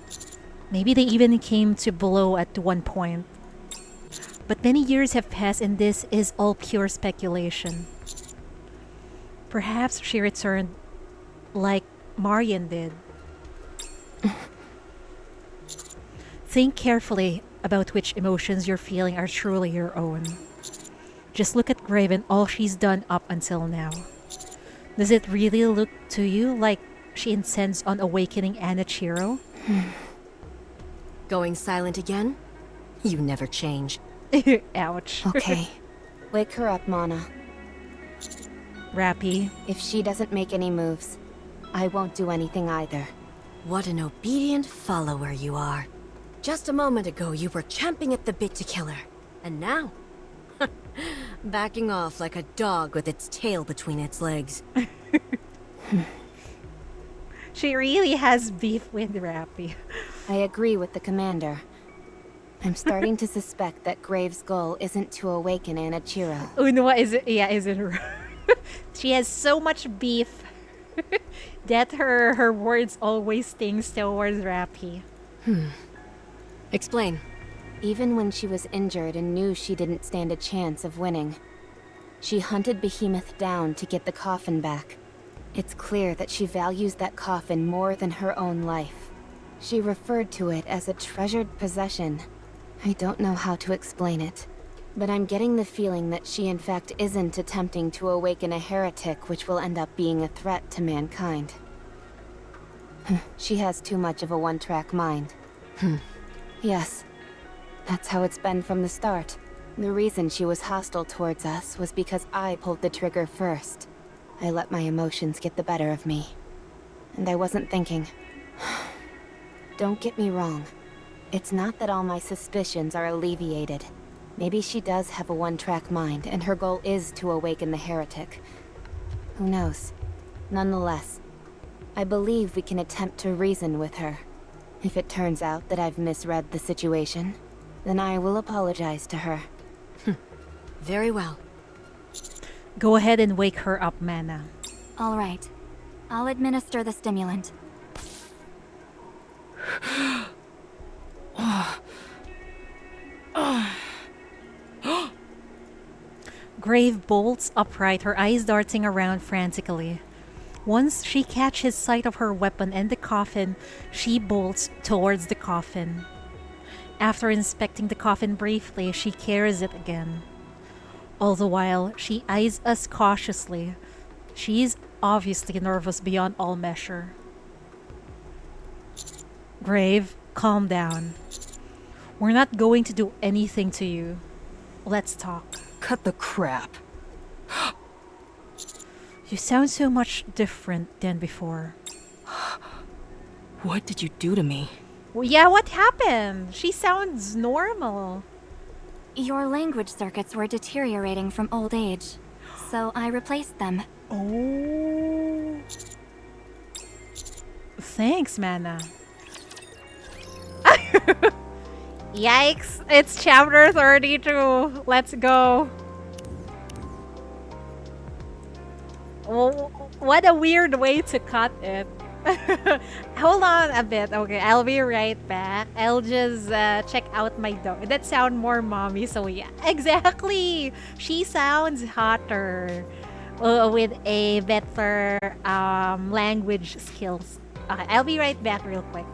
Maybe they even came to blow at one point. But many years have passed and this is all pure speculation. Perhaps she returned like Marian did. Think carefully about which emotions you're feeling are truly your own. Just look at Grave and all she's done up until now. Does it really look to you like she intends on awakening Anachiro? Going silent again? You never change. Ouch. Okay. Wake her up, Mana. Rappy. If she doesn't make any moves, I won't do anything either. What an obedient follower you are. Just a moment ago, you were champing at the bit to kill her. And now? Backing off like a dog with its tail between its legs. She really has beef with Rappy. I agree with the commander. I'm starting to suspect that Graves' goal isn't to awaken Anichiro. Unwa isn't she has so much beef that her words always stings towards Rappy. Explain. Even when she was injured and knew she didn't stand a chance of winning, she hunted Behemoth down to get the coffin back. It's clear that she values that coffin more than her own life. She referred to it as a treasured possession. I don't know how to explain it, but I'm getting the feeling that she in fact isn't attempting to awaken a heretic which will end up being a threat to mankind. She has too much of a one-track mind. Yes, that's how it's been from the start. The reason she was hostile towards us was because I pulled the trigger first. I let my emotions get the better of me. And I wasn't thinking. Don't get me wrong. It's not that all my suspicions are alleviated. Maybe she does have a one-track mind, and her goal is to awaken the heretic. Who knows? Nonetheless, I believe we can attempt to reason with her. If it turns out that I've misread the situation, then I will apologize to her. Very well. Go ahead and wake her up, Mana. All right. I'll administer the stimulant. Grave bolts upright, her eyes darting around frantically. Once she catches sight of her weapon and the coffin, she bolts towards the coffin. After inspecting the coffin briefly, she carries it again. All the while, she eyes us cautiously. She is obviously nervous beyond all measure. Grave, calm down. We're not going to do anything to you. Let's talk. Cut the crap. You sound so much different than before. What did you do to me? Well, yeah, what happened? She sounds normal. Your language circuits were deteriorating from old age, so I replaced them. Oh. Thanks, Mana. Yikes, it's chapter 32. Let's go. Oh, what a weird way to cut it. Hold on a bit. Okay, I'll be right back. I'll just check out my dog. That sound more mommy, so yeah. Exactly. She sounds hotter with a better language skills. Okay, I'll be right back real quick.